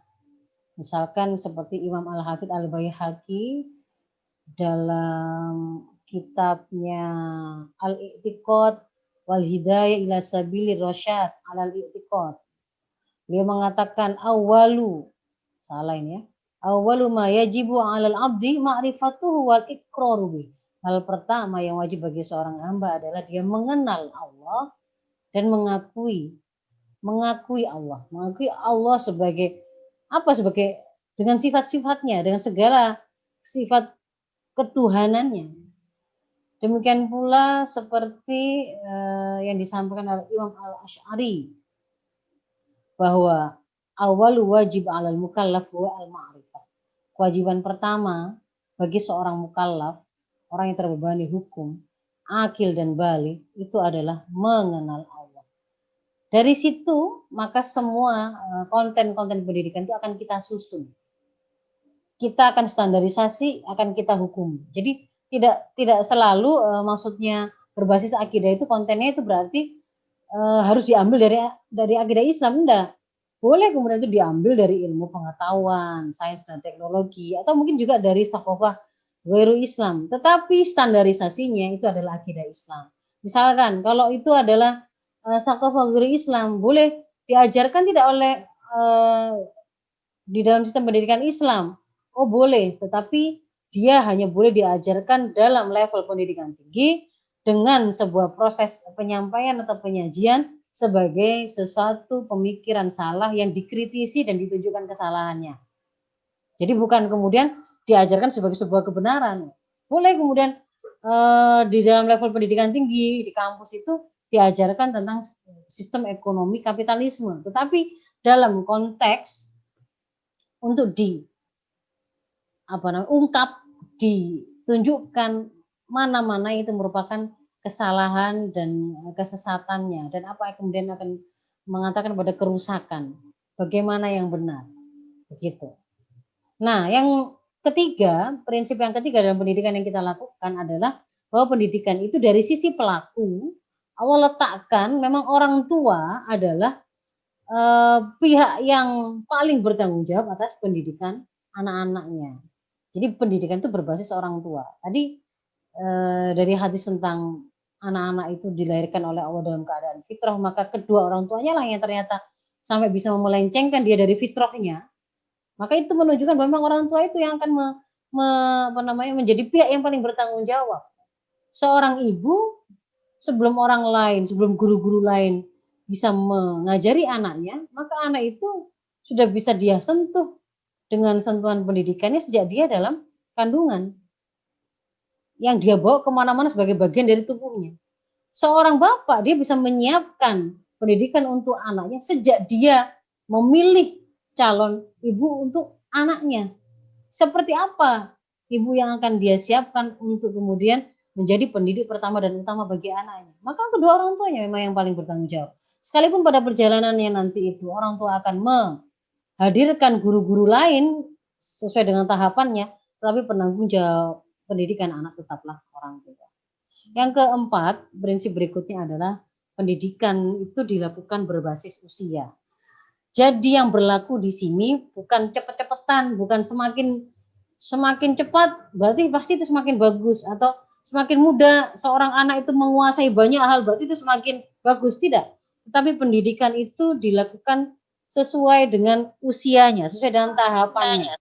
misalkan seperti Imam Al-Hafidz Al-Baihaqi dalam kitabnya Al-I'tiqad wal Hidayah ila Sabilir Rasyad Al-I'tiqad. Beliau mengatakan salah ini ya. Awwalu ma yajibu 'alal 'abdi ma'rifatuhu wal iqraru bih. Hal pertama yang wajib bagi seorang hamba adalah dia mengenal Allah dan mengakui Allah sebagai sebagai dengan sifat-sifatnya, dengan segala sifat ketuhanannya. Demikian pula seperti yang disampaikan oleh Imam Al-Asy'ari bahwa awwalu wajib 'alal mukallaf wa al-ma'rifah. Kewajiban pertama bagi seorang mukallaf, orang yang terbebani hukum, akil dan baligh, itu adalah mengenal Allah. Dari situ maka semua konten-konten pendidikan itu akan kita susun. Kita akan standarisasi, akan kita hukum. Jadi tidak selalu maksudnya berbasis akidah itu kontennya itu berarti harus diambil dari akidah Islam, enggak. Boleh kemudian itu diambil dari ilmu pengetahuan, sains dan teknologi, atau mungkin juga dari thaqafah ghairu Islam. Tetapi standarisasinya itu adalah akidah Islam. Misalkan kalau itu adalah thaqafah ghairu Islam, boleh diajarkan tidak oleh di dalam sistem pendidikan Islam. Oh boleh, tetapi dia hanya boleh diajarkan dalam level pendidikan tinggi dengan sebuah proses penyampaian atau penyajian sebagai sesuatu pemikiran salah yang dikritisi dan ditunjukkan kesalahannya. Jadi bukan kemudian diajarkan sebagai sebuah kebenaran. Boleh kemudian di dalam level pendidikan tinggi di kampus itu diajarkan tentang sistem ekonomi kapitalisme, tetapi dalam konteks untuk ungkap, ditunjukkan mana-mana itu merupakan kesalahan dan kesesatannya dan apa yang kemudian akan mengatakan pada kerusakan, bagaimana yang benar, begitu. Nah, yang ketiga, prinsip yang ketiga dalam pendidikan yang kita lakukan adalah bahwa pendidikan itu dari sisi pelaku Allah letakkan memang orang tua adalah pihak yang paling bertanggung jawab atas pendidikan anak-anaknya. Jadi pendidikan itu berbasis orang tua. Tadi dari hadis tentang anak-anak itu dilahirkan oleh Allah dalam keadaan fitrah, maka kedua orang tuanya lah yang ternyata sampai bisa melencengkan dia dari fitrahnya. Maka itu menunjukkan bahwa orang tua itu yang akan menjadi pihak yang paling bertanggung jawab. Seorang ibu sebelum orang lain, sebelum guru-guru lain bisa mengajari anaknya, maka anak itu sudah bisa dia sentuh dengan sentuhan pendidikannya sejak dia dalam kandungan, yang dia bawa kemana-mana sebagai bagian dari tubuhnya. Seorang bapak dia bisa menyiapkan pendidikan untuk anaknya sejak dia memilih calon ibu untuk anaknya. Seperti apa ibu yang akan dia siapkan untuk kemudian menjadi pendidik pertama dan utama bagi anaknya. Maka kedua orang tuanya memang yang paling bertanggung jawab. Sekalipun pada perjalanannya nanti itu orang tua akan menghadirkan guru-guru lain sesuai dengan tahapannya, tapi penanggung jawab pendidikan anak tetaplah orang tua. Yang keempat, prinsip berikutnya adalah pendidikan itu dilakukan berbasis usia. Jadi yang berlaku di sini bukan cepet-cepetan, bukan semakin cepat berarti pasti itu semakin bagus, atau semakin muda seorang anak itu menguasai banyak hal berarti itu semakin bagus, tidak. Tetapi pendidikan itu dilakukan sesuai dengan usianya, sesuai dengan tahapannya.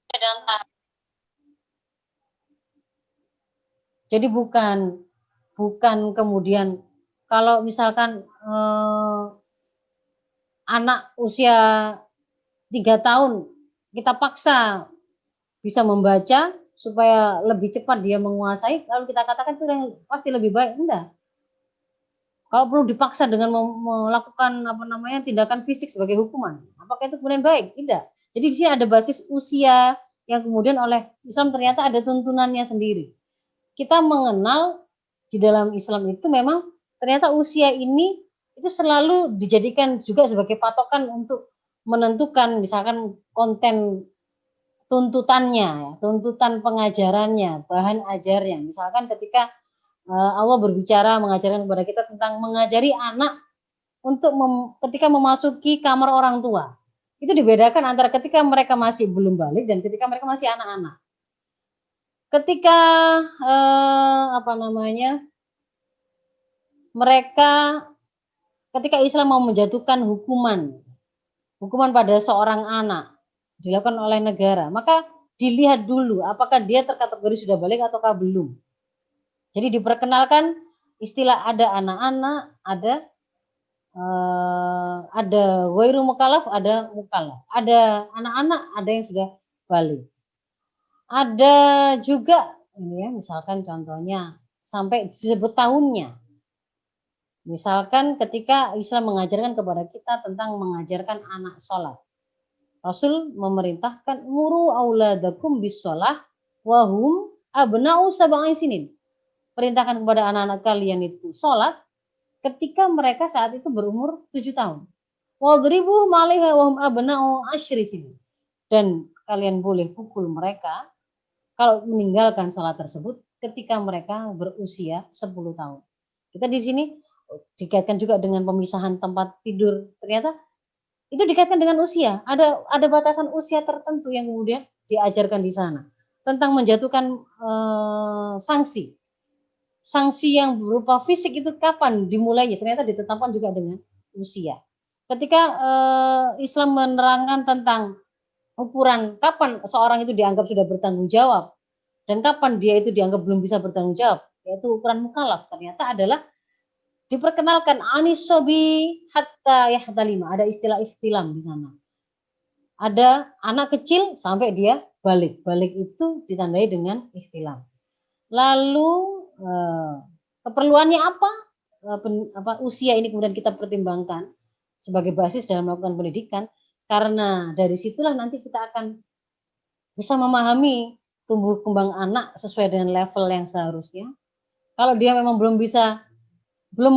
Jadi bukan kemudian kalau misalkan anak usia 3 tahun kita paksa bisa membaca supaya lebih cepat dia menguasai, lalu kita katakan itu yang pasti lebih baik, enggak. Kalau perlu dipaksa dengan melakukan tindakan fisik sebagai hukuman, apakah itu kemudian baik? Tidak. Jadi di sini ada basis usia yang kemudian oleh Islam ternyata ada tuntunannya sendiri. Kita mengenal di dalam Islam itu memang ternyata usia ini itu selalu dijadikan juga sebagai patokan untuk menentukan misalkan konten tuntutannya, ya, tuntutan pengajarannya, bahan ajarnya. Misalkan ketika Allah berbicara mengajarkan kepada kita tentang mengajari anak untuk ketika memasuki kamar orang tua. Itu dibedakan antara ketika mereka masih belum balik dan ketika mereka masih anak-anak. Ketika mereka ketika Islam mau menjatuhkan hukuman pada seorang anak dilakukan oleh negara, maka dilihat dulu apakah dia terkategori sudah balik ataukah belum. Jadi diperkenalkan istilah ada anak-anak, ada ghairu mukallaf, ada mukallaf. Ada anak-anak, ada yang sudah balik. Ada juga ini ya, misalkan contohnya sampai disebut tahunnya. Misalkan ketika Islam mengajarkan kepada kita tentang mengajarkan anak sholat. Rasul memerintahkan muru auladakum bis sholah wahum abna'u sab'i sinin. Perintahkan kepada anak-anak kalian itu sholat ketika mereka saat itu berumur 7 tahun. Wadribuhum 'alaiha wa hum abna'u 10 sinin. Dan kalian boleh pukul mereka kalau meninggalkan sholat tersebut ketika mereka berusia 10 tahun. Kita di sini dikaitkan juga dengan pemisahan tempat tidur. Ternyata itu dikaitkan dengan usia. Ada batasan usia tertentu yang kemudian diajarkan di sana tentang menjatuhkan sanksi. Sanksi yang berupa fisik itu kapan dimulainya? Ternyata ditetapkan juga dengan usia. Ketika Islam menerangkan tentang ukuran kapan seorang itu dianggap sudah bertanggung jawab dan kapan dia itu dianggap belum bisa bertanggung jawab, yaitu ukuran mukallaf, ternyata adalah diperkenalkan anisobi hatta yahtalima. Ada istilah ihtilam di sana. Ada anak kecil sampai dia balik. Balik itu ditandai dengan ihtilam. Lalu keperluannya apa? Usia ini kemudian kita pertimbangkan sebagai basis dalam melakukan pendidikan, karena dari situlah nanti kita akan bisa memahami tumbuh kembang anak sesuai dengan level yang seharusnya. Kalau dia memang belum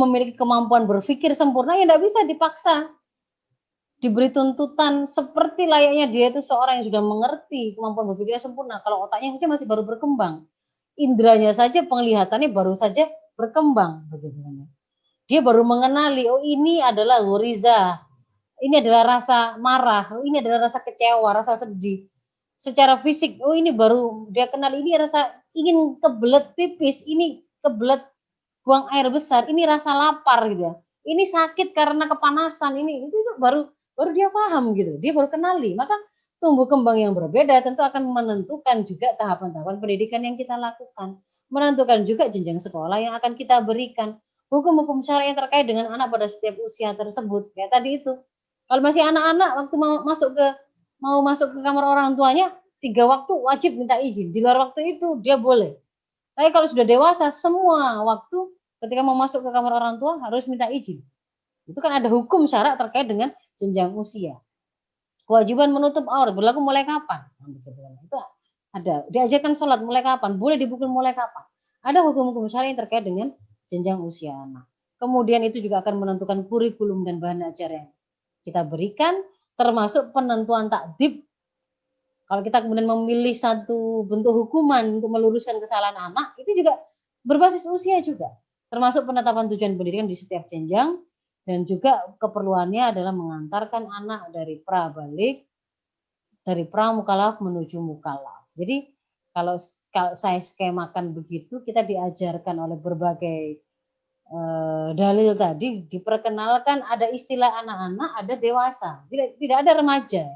memiliki kemampuan berpikir sempurna, ya tidak bisa dipaksa diberi tuntutan seperti layaknya dia itu seorang yang sudah mengerti kemampuan berpikirnya sempurna. Kalau otaknya saja masih baru berkembang, indranya saja, penglihatannya baru saja berkembang, begitu. Dia baru mengenali, oh ini adalah ghoriza, ini adalah rasa marah, oh ini adalah rasa kecewa, rasa sedih. Secara fisik, oh ini baru dia kenal, ini rasa ingin kebelet pipis, ini kebelet buang air besar, ini rasa lapar gitu ya. Ini sakit karena kepanasan, ini itu baru dia paham gitu. Dia baru kenali. Maka tumbuh kembang yang berbeda tentu akan menentukan juga tahapan-tahapan pendidikan yang kita lakukan. Menentukan juga jenjang sekolah yang akan kita berikan. Hukum-hukum syar'i yang terkait dengan anak pada setiap usia tersebut. Kayak tadi itu. Kalau masih anak-anak waktu mau masuk ke kamar orang tuanya, 3 waktu wajib minta izin. Di luar waktu itu dia boleh. Tapi kalau sudah dewasa, semua waktu ketika mau masuk ke kamar orang tua harus minta izin. Itu kan ada hukum syarat terkait dengan jenjang usia. Kewajiban menutup aurat berlaku mulai kapan? Itu ada. Diajarkan sholat mulai kapan? Boleh dipukul mulai kapan? Ada hukum-hukum syar'i yang terkait dengan jenjang usia anak. Kemudian itu juga akan menentukan kurikulum dan bahan ajar yang kita berikan, termasuk penentuan takdib. Kalau kita kemudian memilih satu bentuk hukuman untuk meluruskan kesalahan anak, itu juga berbasis usia juga. Termasuk penetapan tujuan pendidikan di setiap jenjang, dan juga keperluannya adalah mengantarkan anak dari pra-balik, dari pra-mukallaf menuju mukallaf. Jadi kalau saya skemakan begitu, kita diajarkan oleh berbagai dalil tadi, diperkenalkan ada istilah anak-anak, ada dewasa, tidak ada remaja.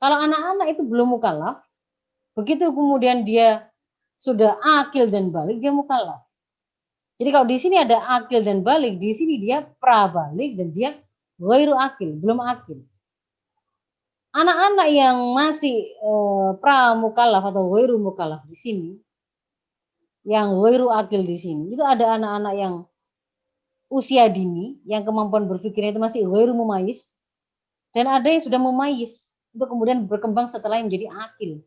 Kalau anak-anak itu belum mukallaf, begitu kemudian dia sudah akil dan balik, dia mukallaf. Jadi kalau di sini ada akil dan balik, di sini dia pra-balik dan dia ghairu akil, belum akil. Anak-anak yang masih pra-mukallaf atau ghairu mukallaf di sini, yang ghairu akil di sini, itu ada anak-anak yang usia dini, yang kemampuan berpikirnya itu masih ghairu mumayyiz, dan ada yang sudah mumayyiz. untuk kemudian berkembang setelah menjadi akil.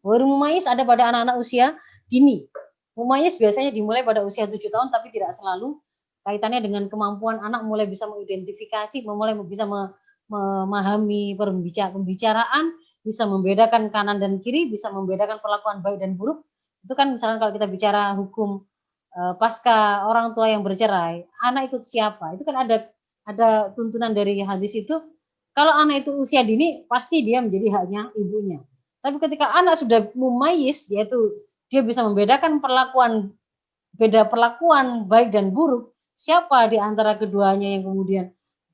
Baru mumayyiz ada pada anak-anak usia dini. Mumayyiz biasanya dimulai pada usia 7 tahun, tapi tidak selalu. Kaitannya dengan kemampuan anak mulai bisa mengidentifikasi, mulai bisa memahami pembicaraan, bisa membedakan kanan dan kiri, bisa membedakan perlakuan baik dan buruk. Itu kan misalnya kalau kita bicara hukum pasca orang tua yang bercerai, anak ikut siapa? Itu kan ada tuntunan dari hadis itu. Kalau anak itu usia dini, pasti dia menjadi haknya ibunya. Tapi ketika anak sudah mumayyiz, yaitu dia bisa membedakan beda perlakuan baik dan buruk, siapa di antara keduanya yang kemudian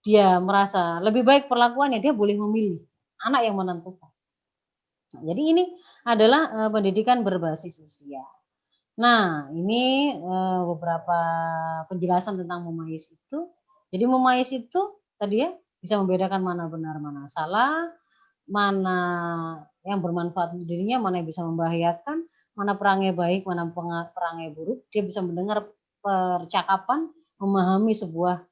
dia merasa lebih baik perlakuannya, dia boleh memilih. Anak yang menentukan. Nah, jadi ini adalah pendidikan berbasis usia. Nah, ini beberapa penjelasan tentang mumayyiz itu. Jadi mumayyiz itu tadi ya bisa membedakan mana benar, mana salah, mana yang bermanfaat untuk dirinya, mana yang bisa membahayakan, mana perangai baik, mana perangai buruk. Dia bisa mendengar percakapan, memahami sebuah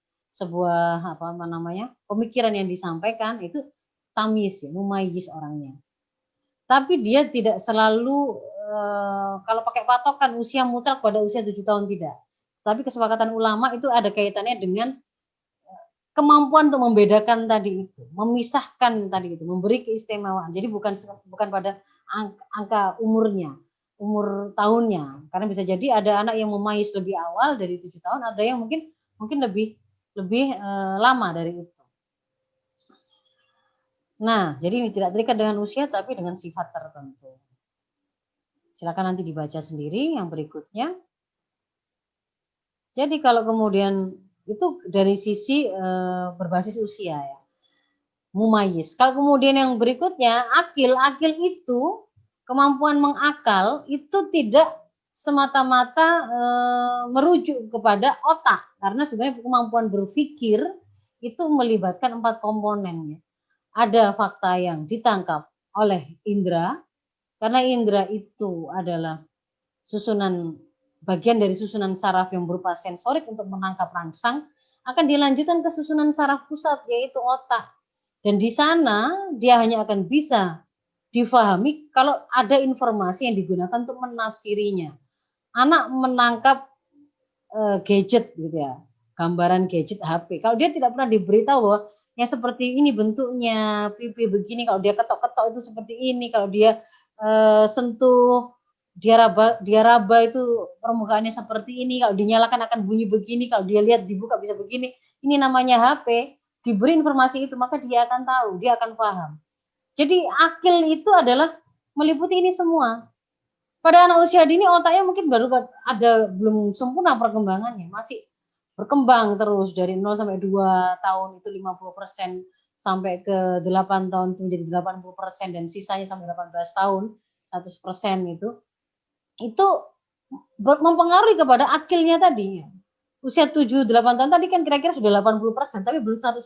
pemikiran yang disampaikan, itu tamyiz ya, mumayyiz orangnya. Tapi dia tidak selalu kalau pakai patokan usia mutlak pada usia 7 tahun tidak. Tapi kesepakatan ulama itu ada kaitannya dengan kemampuan untuk membedakan tadi itu, memisahkan tadi itu, memberi keistimewaan. Jadi bukan pada angka umurnya, umur tahunnya. Karena bisa jadi ada anak yang memayyiz lebih awal dari 7 tahun, ada yang mungkin lebih lama dari itu. Nah, jadi ini tidak terikat dengan usia tapi dengan sifat tertentu. Silakan nanti dibaca sendiri yang berikutnya. Jadi kalau kemudian itu dari sisi berbasis usia ya, mumayyiz. Kalau kemudian yang berikutnya akil itu kemampuan mengakal itu tidak semata-mata merujuk kepada otak, karena sebenarnya kemampuan berpikir itu melibatkan 4 komponennya. Ada fakta yang ditangkap oleh indera, karena indera itu adalah bagian dari susunan saraf yang berupa sensorik untuk menangkap rangsang, akan dilanjutkan ke susunan saraf pusat yaitu otak. Dan di sana dia hanya akan bisa difahami kalau ada informasi yang digunakan untuk menafsirinya. Anak menangkap gadget gitu ya, gambaran gadget HP. Kalau dia tidak pernah diberitahu bahwa yang seperti ini bentuknya, pipi begini, kalau dia ketok-ketok itu seperti ini, kalau dia sentuh, dia raba itu permukaannya seperti ini, kalau dinyalakan akan bunyi begini, kalau dia lihat dibuka bisa begini. Ini namanya HP, diberi informasi itu maka dia akan tahu, dia akan paham. Jadi akil itu adalah meliputi ini semua. Pada anak usia dini otaknya mungkin belum sempurna perkembangannya, masih berkembang terus dari 0 sampai 2 tahun itu 50%, sampai ke 8 tahun itu menjadi 80%, dan sisanya sampai 18 tahun 100% itu mempengaruhi kepada akilnya tadi. Usia 7-8 tahun tadi kan kira-kira sudah 80%, tapi belum 100%.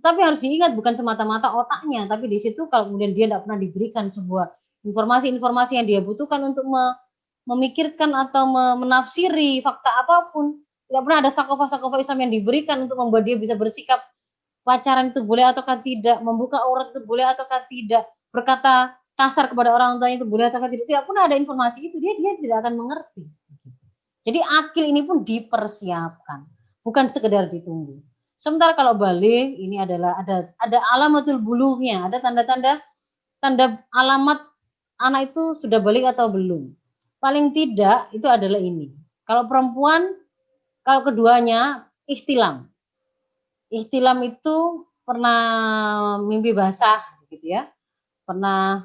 Tapi harus diingat bukan semata-mata otaknya, tapi di situ kalau kemudian dia tidak pernah diberikan sebuah informasi-informasi yang dia butuhkan untuk memikirkan atau menafsiri fakta apapun, tidak pernah ada sakofa-sakofa Islam yang diberikan untuk membuat dia bisa bersikap pacaran itu boleh ataukah tidak, membuka aurat itu boleh ataukah tidak, berkata kasar kepada orang tuanya itu boleh ataukah tidak pernah ada informasi itu, dia tidak akan mengerti. Jadi akil ini pun dipersiapkan, bukan sekedar ditunggu. Sementara kalau balik ini adalah ada alamatul bulughnya, ada tanda alamat anak itu sudah balik atau belum. Paling tidak itu adalah ini. Kalau perempuan, kalau keduanya ihtilam. Ihtilam itu pernah mimpi basah gitu ya. Pernah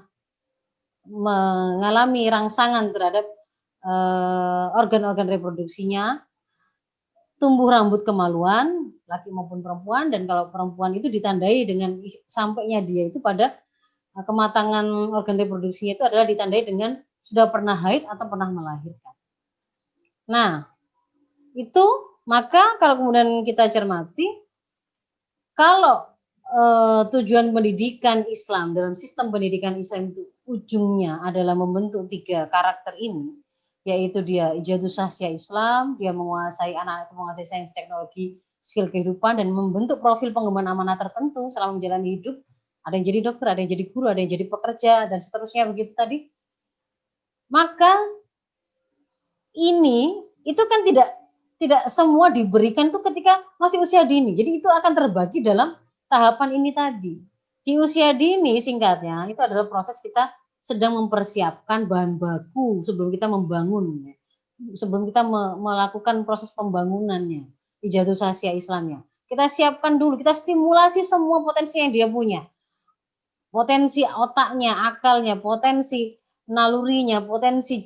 mengalami rangsangan terhadap organ-organ reproduksinya, tumbuh rambut kemaluan, laki maupun perempuan, dan kalau perempuan itu ditandai dengan sampainya dia itu pada kematangan organ reproduksinya itu adalah ditandai dengan sudah pernah haid atau pernah melahirkan. Nah, itu maka kalau kemudian kita cermati, kalau tujuan pendidikan Islam dalam sistem pendidikan Islam itu ujungnya adalah membentuk 3 karakter ini, yaitu dia ijadus sahsia Islam, dia menguasai anak-anak itu menguasai sains teknologi, skill kehidupan, dan membentuk profil pengemban amanah tertentu selama menjalani hidup Ada yang jadi dokter, ada yang jadi guru, ada yang jadi pekerja, dan seterusnya begitu tadi. Maka ini itu kan tidak semua diberikan tuh ketika masih usia dini. Jadi itu akan terbagi dalam tahapan ini tadi. Di usia dini singkatnya itu adalah proses kita sedang mempersiapkan bahan baku sebelum kita membangun, sebelum kita melakukan proses pembangunannya di Jatuh Asia Islamnya. Kita siapkan dulu, kita stimulasi semua potensi yang dia punya. Potensi otaknya, akalnya, potensi nalurinya, potensi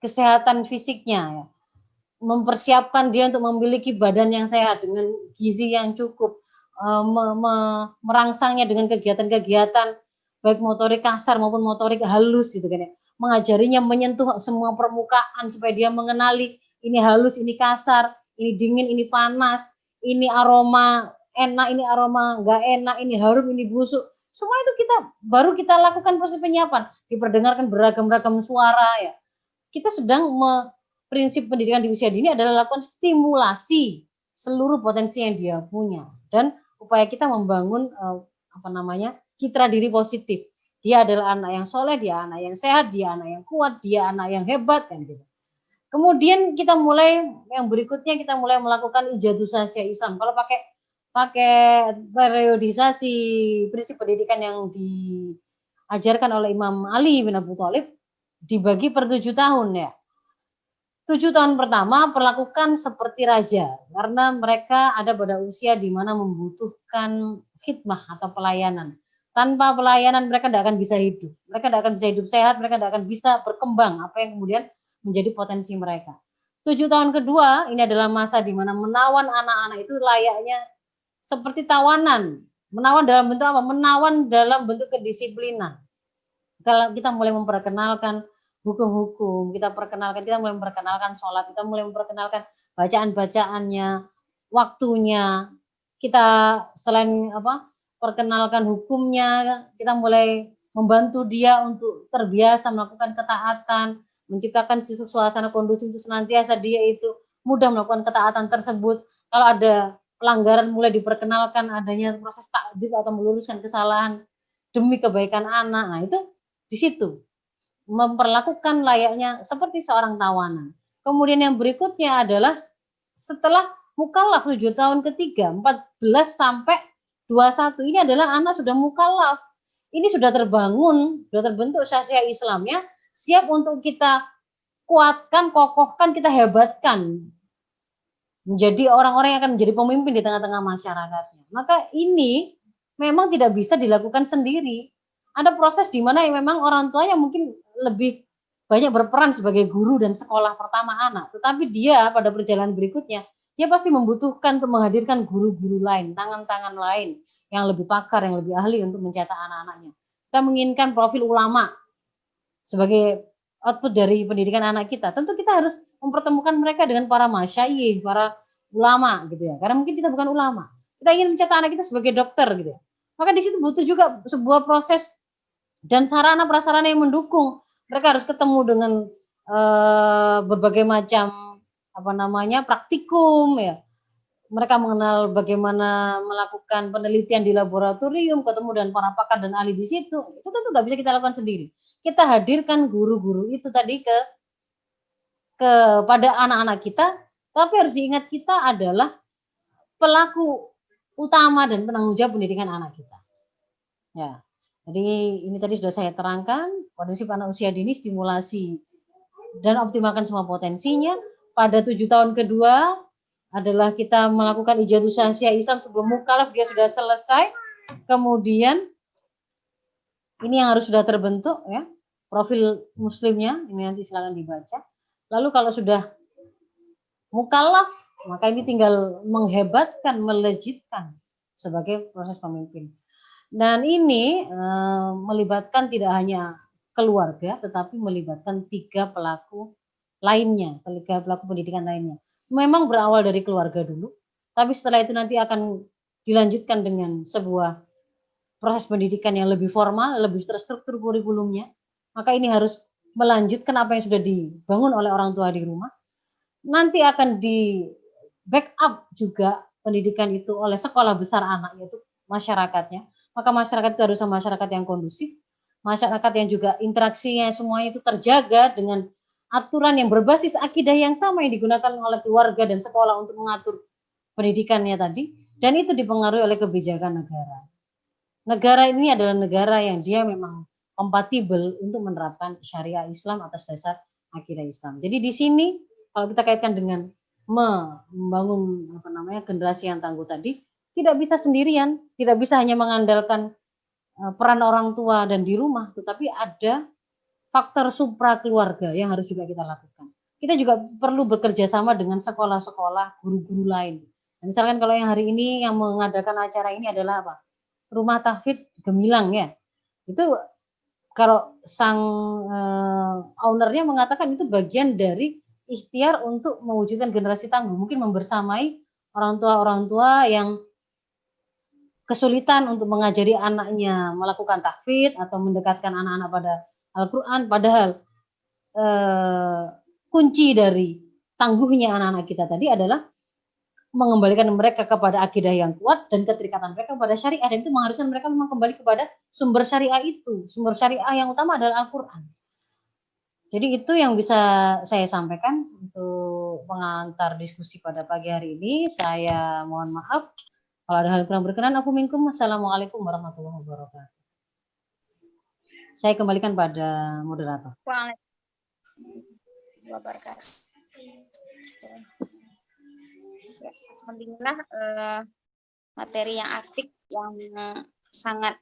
kesehatan fisiknya, ya. Mempersiapkan dia untuk memiliki badan yang sehat dengan gizi yang cukup, merangsangnya dengan kegiatan-kegiatan baik motorik kasar maupun motorik halus gitu kan ya. Mengajarinya menyentuh semua permukaan supaya dia mengenali ini halus, ini kasar, ini dingin, ini panas, ini aroma enak, ini aroma enggak enak, ini harum, ini busuk. Semua itu baru kita lakukan proses penyiapan, diperdengarkan beragam-ragam suara ya. Kita sedang prinsip pendidikan di usia dini adalah lakukan stimulasi seluruh potensi yang dia punya dan upaya kita membangun citra diri positif. Dia adalah anak yang soleh, dia anak yang sehat, dia anak yang kuat, dia anak yang hebat kan gitu. Kemudian kita mulai yang berikutnya kita mulai melakukan Ijazah Sasya Islam. Kalau pakai periodisasi prinsip pendidikan yang diajarkan oleh Imam Ali bin Abi Thalib dibagi per 7 tahun ya. 7 tahun pertama perlakukan seperti raja karena mereka ada pada usia di mana membutuhkan khidmah atau pelayanan. Tanpa pelayanan mereka tidak akan bisa hidup. Mereka tidak akan bisa hidup sehat, mereka tidak akan bisa berkembang apa yang kemudian menjadi potensi mereka. 7 tahun kedua ini adalah masa di mana menawan anak-anak itu layaknya seperti tawanan. Menawan dalam bentuk apa? Menawan dalam bentuk kedisiplinan. Kalau kita mulai memperkenalkan hukum-hukum, kita mulai memperkenalkan sholat, kita mulai memperkenalkan bacaan-bacaannya, waktunya, kita selain perkenalkan hukumnya, kita mulai membantu dia untuk terbiasa melakukan ketaatan, menciptakan suasana kondusif itu senantiasa dia itu mudah melakukan ketaatan tersebut. Kalau ada pelanggaran mulai diperkenalkan adanya proses takdir atau meluruskan kesalahan demi kebaikan anak. Nah, itu di situ memperlakukan layaknya seperti seorang tawanan. Kemudian yang berikutnya adalah setelah mukallaf 7 tahun ketiga, 14 sampai 21 ini adalah anak sudah mukallaf. Ini sudah terbangun, sudah terbentuk sasya Islamnya, siap untuk kita kuatkan, kokohkan, kita hebatkan menjadi orang-orang yang akan menjadi pemimpin di tengah-tengah masyarakatnya. Maka ini memang tidak bisa dilakukan sendiri. Ada proses di mana memang orang tuanya mungkin lebih banyak berperan sebagai guru dan sekolah pertama anak. Tetapi dia pada perjalanan berikutnya, dia pasti membutuhkan untuk menghadirkan guru-guru lain, tangan-tangan lain yang lebih pakar, yang lebih ahli untuk mencetak anak-anaknya. Kita menginginkan profil ulama sebagai output dari pendidikan anak kita. Tentu kita harus mempertemukan mereka dengan para masyayikh, para ulama gitu ya. Karena mungkin kita bukan ulama. Kita ingin mencetak anak kita sebagai dokter gitu ya. Maka di situ butuh juga sebuah proses dan sarana prasarana yang mendukung. Mereka harus ketemu dengan berbagai macam praktikum ya. Mereka mengenal bagaimana melakukan penelitian di laboratorium, ketemu dengan para pakar dan ahli di situ. Itu tentu nggak bisa kita lakukan sendiri. Kita hadirkan guru-guru itu tadi kepada anak-anak kita, tapi harus diingat kita adalah pelaku utama dan penanggung jawab pendidikan anak kita. Ya, jadi ini tadi sudah saya terangkan, prinsip anak usia dini, stimulasi dan optimalkan semua potensinya. Pada 7 tahun kedua adalah kita melakukan Ijazah Sasya Islam sebelum mukallaf dia sudah selesai. Kemudian ini yang harus sudah terbentuk ya, profil muslimnya, ini nanti silakan dibaca. Lalu kalau sudah mukallaf, maka ini tinggal menghebatkan, melejitkan sebagai proses pemimpin. Dan ini melibatkan tidak hanya keluarga, tetapi melibatkan 3 pelaku lainnya, 3 pelaku pendidikan lainnya. Memang berawal dari keluarga dulu, tapi setelah itu nanti akan dilanjutkan dengan sebuah proses pendidikan yang lebih formal, lebih terstruktur kurikulumnya. Maka ini harus melanjutkan apa yang sudah dibangun oleh orang tua di rumah. Nanti akan di backup juga pendidikan itu oleh sekolah besar anak, yaitu masyarakatnya. maka masyarakat itu harus masyarakat yang kondusif, masyarakat yang juga interaksinya semuanya itu terjaga dengan aturan yang berbasis akidah yang sama yang digunakan oleh keluarga dan sekolah untuk mengatur pendidikannya tadi, dan itu dipengaruhi oleh kebijakan negara. Negara ini adalah negara yang dia memang kompatibel untuk menerapkan syariah Islam atas dasar akidah Islam. Jadi di sini kalau kita kaitkan dengan membangun generasi yang tangguh tadi, tidak bisa sendirian, tidak bisa hanya mengandalkan peran orang tua dan di rumah, tetapi ada faktor supra keluarga yang harus juga kita lakukan. Kita juga perlu bekerja sama dengan sekolah-sekolah, guru-guru lain. Misalkan kalau yang hari ini yang mengadakan acara ini adalah apa? Rumah Tahfidz Gemilang ya. Itu kalau sang ownernya mengatakan itu bagian dari ikhtiar untuk mewujudkan generasi tangguh, mungkin membersamai orang tua yang kesulitan untuk mengajari anaknya melakukan tahfidz atau mendekatkan anak-anak pada Al-Quran, padahal kunci dari tangguhnya anak-anak kita tadi adalah mengembalikan mereka kepada akidah yang kuat dan keterikatan mereka kepada syariah, dan itu mengharuskan mereka memang kembali kepada sumber syariah itu. Sumber syariah yang utama adalah Al-Quran. Jadi itu yang bisa saya sampaikan untuk pengantar diskusi pada pagi hari ini. Saya mohon maaf kalau ada hal kurang berkenan. Aku minkum. Assalamualaikum warahmatullahi wabarakatuh. Saya kembalikan pada moderator. Waalaikumsalam wabarakatuh. Alhamdulillah materi yang apik, yang sangat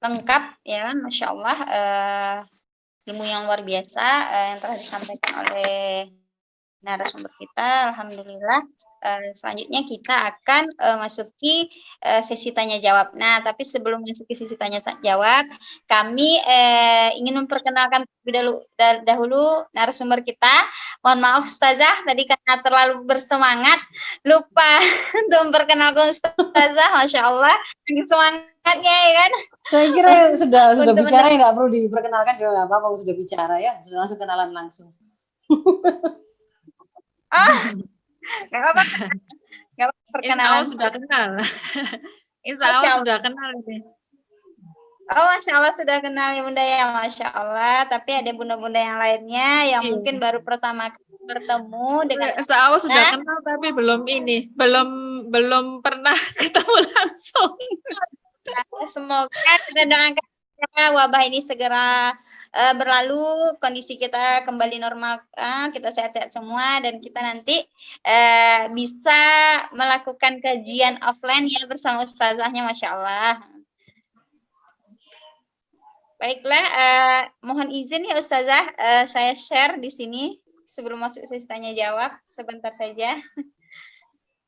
lengkap ya kan, Masya Allah, ilmu yang luar biasa yang telah disampaikan oleh narasumber kita. Alhamdulillah. Selanjutnya kita akan masuki sesi tanya jawab. Nah, tapi sebelum masuki sesi tanya jawab, kami ingin memperkenalkan dahulu narasumber kita. Mohon maaf Ustazah, tadi karena terlalu bersemangat lupa untuk memperkenalkan Ustazah. Masya Allah, semangatnya ya kan. Saya kira sudah bicara ya, nggak perlu diperkenalkan juga nggak apa-apa, sudah bicara ya, sudah langsung kenalan langsung. Nggak apa-apa. Nggak apa-apa perkenalan. Sudah kenal. Insya Allah sudah kenal ini. Oh, Masya Allah sudah kenal ya Bunda ya, Masya Allah. Tapi ada bunda-bunda yang lainnya yang mungkin baru pertama kali bertemu dengan Insya Allah sudah kenal, tapi belum pernah ketemu langsung. Semoga kita doakan wabah ini segera berlalu, kondisi kita kembali normal, kita sehat-sehat semua, dan kita nanti bisa melakukan kajian offline ya bersama ustazahnya, Masya Allah. Baiklah, mohon izin ya Ustazah, saya share di sini sebelum masuk sesi tanya jawab sebentar saja.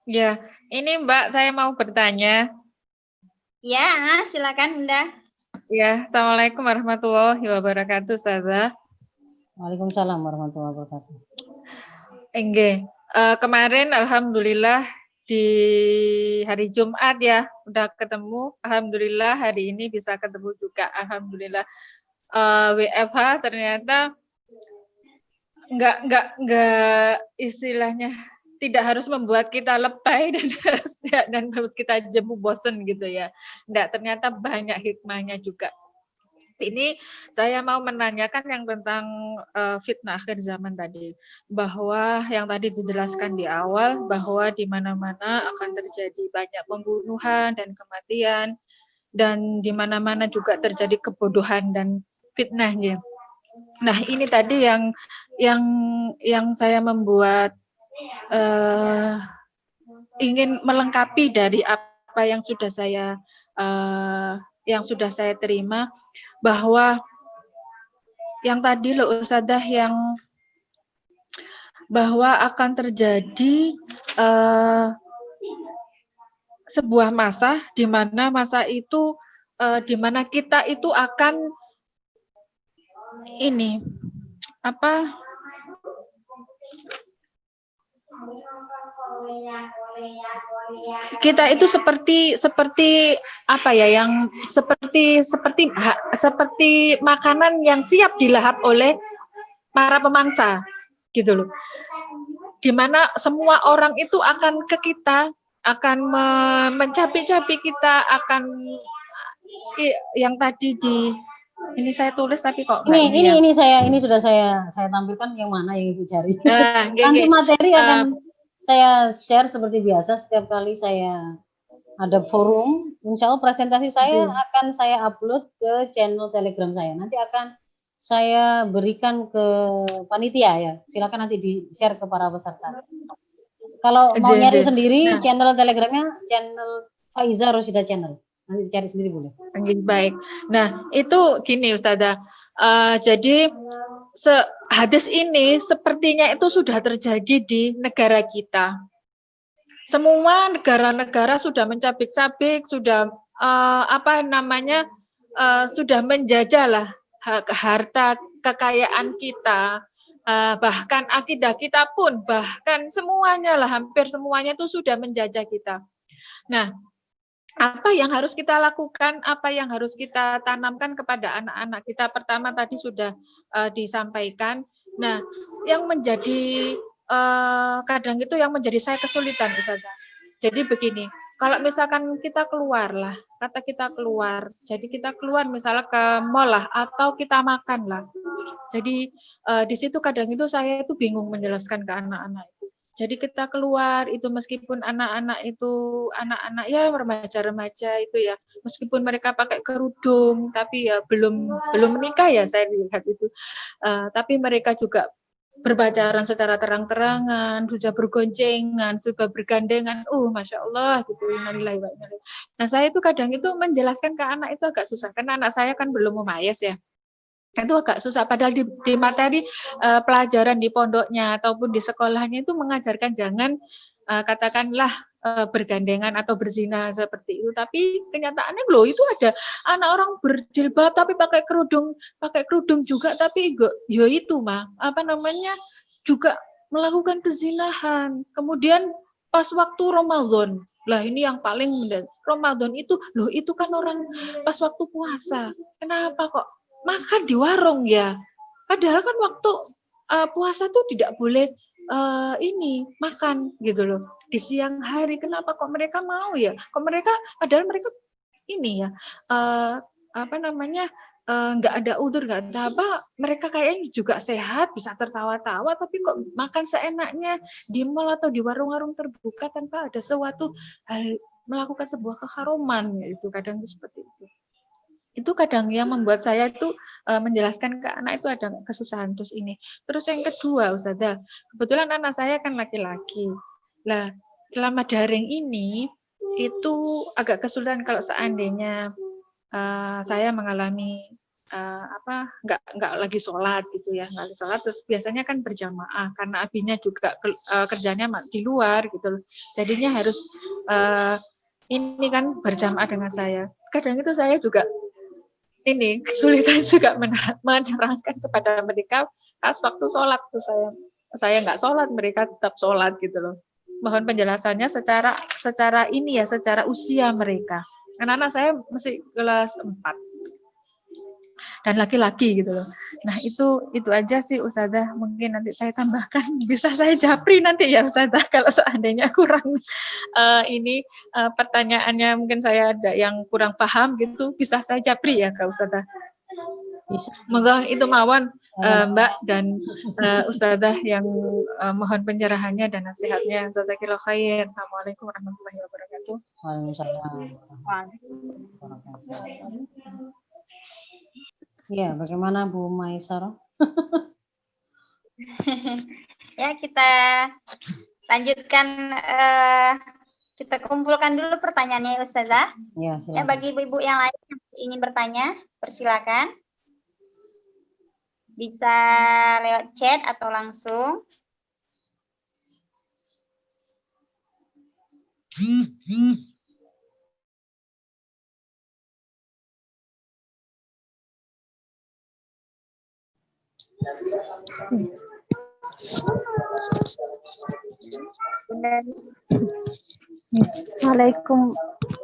Ya, ini Mbak, saya mau bertanya. Ya, silakan Bunda. Ya, Assalamualaikum warahmatullahi wabarakatuh, Ustazah. Waalaikumsalam warahmatullahi wabarakatuh. Enggak, kemarin Alhamdulillah di hari Jumat ya, udah ketemu. Alhamdulillah hari ini bisa ketemu juga. Alhamdulillah. WFH ternyata enggak istilahnya tidak harus membuat kita lebay dan harus kita jemu bosen gitu ya. Enggak, ternyata banyak hikmahnya juga. Ini saya mau menanyakan yang tentang fitnah akhir zaman tadi, bahwa yang tadi dijelaskan di awal bahwa di mana-mana akan terjadi banyak pembunuhan dan kematian, dan di mana-mana juga terjadi kebodohan dan fitnahnya. Nah, ini tadi yang saya membuat ingin melengkapi dari apa yang sudah saya terima, bahwa yang tadi loh Ustadzah, yang bahwa akan terjadi sebuah masa di mana itu di mana kita itu akan ini kita itu seperti apa ya, yang seperti makanan yang siap dilahap oleh para pemangsa gitu loh, dimana semua orang itu akan ke kita, akan mencapi-capi kita, akan yang tadi ini saya tulis tapi kok nggak Ini sudah saya tampilkan yang mana yang Ibu cari. Nanti materi akan saya share seperti biasa setiap kali saya ada forum. Insya Allah presentasi saya akan saya upload ke channel Telegram saya. Nanti akan saya berikan ke panitia ya. Silakan nanti di-share ke para peserta. Kalau mau nyari sendiri channel Telegramnya channel Faiza Rosyida Channel. Nanti dicari sendiri boleh. Baik. Nah, itu gini Ustazah. Jadi hadis ini sepertinya itu sudah terjadi di negara kita. Semua negara-negara sudah mencabik-cabik, sudah sudah menjajah lah harta kekayaan kita, bahkan akidah kita pun, bahkan semuanya lah, hampir semuanya itu sudah menjajah kita. Nah, apa yang harus kita lakukan, apa yang harus kita tanamkan kepada anak-anak kita? Pertama tadi sudah disampaikan. Nah, yang menjadi kadang itu yang menjadi saya kesulitan, Ustazah. Jadi begini, kalau misalkan kita keluar lah, kata kita keluar, jadi kita keluar misalnya ke mall lah, atau kita makan lah. Jadi di situ kadang itu saya itu bingung menjelaskan ke anak-anak. Jadi kita keluar itu meskipun anak-anak ya remaja-remaja itu ya, meskipun mereka pakai kerudung tapi ya belum menikah ya saya lihat itu, tapi mereka juga berpacaran secara terang-terangan, sudah bergoncengan, sudah bergandengan, masya Allah gitu. Nah saya itu kadang itu menjelaskan ke anak itu agak susah karena anak saya kan belum memayas ya. Itu agak susah, padahal di materi pelajaran di pondoknya ataupun di sekolahnya itu mengajarkan jangan katakanlah bergandengan atau berzina seperti itu, tapi kenyataannya loh itu ada anak orang berjilbab tapi pakai kerudung juga, tapi ya itu juga melakukan pezinahan. Kemudian pas waktu Ramadan, lah ini yang paling Ramadan itu loh itu kan orang pas waktu puasa, kenapa kok makan di warung ya? Padahal kan waktu puasa tuh tidak boleh makan gitu loh. Di siang hari kenapa kok mereka mau ya? Kok mereka padahal mereka ini ya nggak ada udzur, nggak ada apa, mereka kayaknya juga sehat, bisa tertawa-tawa, tapi kok makan seenaknya di mall atau di warung-warung terbuka tanpa ada suatu hal melakukan sebuah keharuman, itu kadang seperti itu. Itu kadang yang membuat saya itu menjelaskan ke anak itu ada kesusahan terus ini. Terus yang kedua, Ustazah, kebetulan anak saya kan laki-laki. Lah, selama daring ini itu agak kesulitan kalau seandainya saya mengalami nggak lagi sholat gitu ya, nggak lagi sholat, terus biasanya kan berjamaah karena abinya juga kerjanya di luar gitu, jadinya harus ini kan berjamaah dengan saya. Kadang itu saya juga ini kesulitan juga menerangkan kepada mereka pas waktu sholat tuh saya nggak sholat, mereka tetap sholat gitu loh. Mohon penjelasannya secara usia mereka. Anak-anak saya masih kelas 4 dan laki-laki gitu loh. Nah itu aja sih Ustazah, mungkin nanti saya tambahkan, bisa saya japri nanti ya Ustazah kalau seandainya kurang pertanyaannya mungkin saya ada yang kurang paham gitu, bisa saya japri ya Kak Ustazah. Semoga itu mawon Mbak dan Ustazah yang mohon pencerahannya dan nasihatnya. Jazakallahu khair. Assalamualaikum warahmatullahi wabarakatuh. Waalaikumsalam. Ya, bagaimana Bu Maisarah? Ya, kita lanjutkan, kita kumpulkan dulu pertanyaannya Ustazah. Ya, ya, bagi ibu-ibu yang lain yang ingin bertanya, persilakan. Bisa lewat chat atau langsung.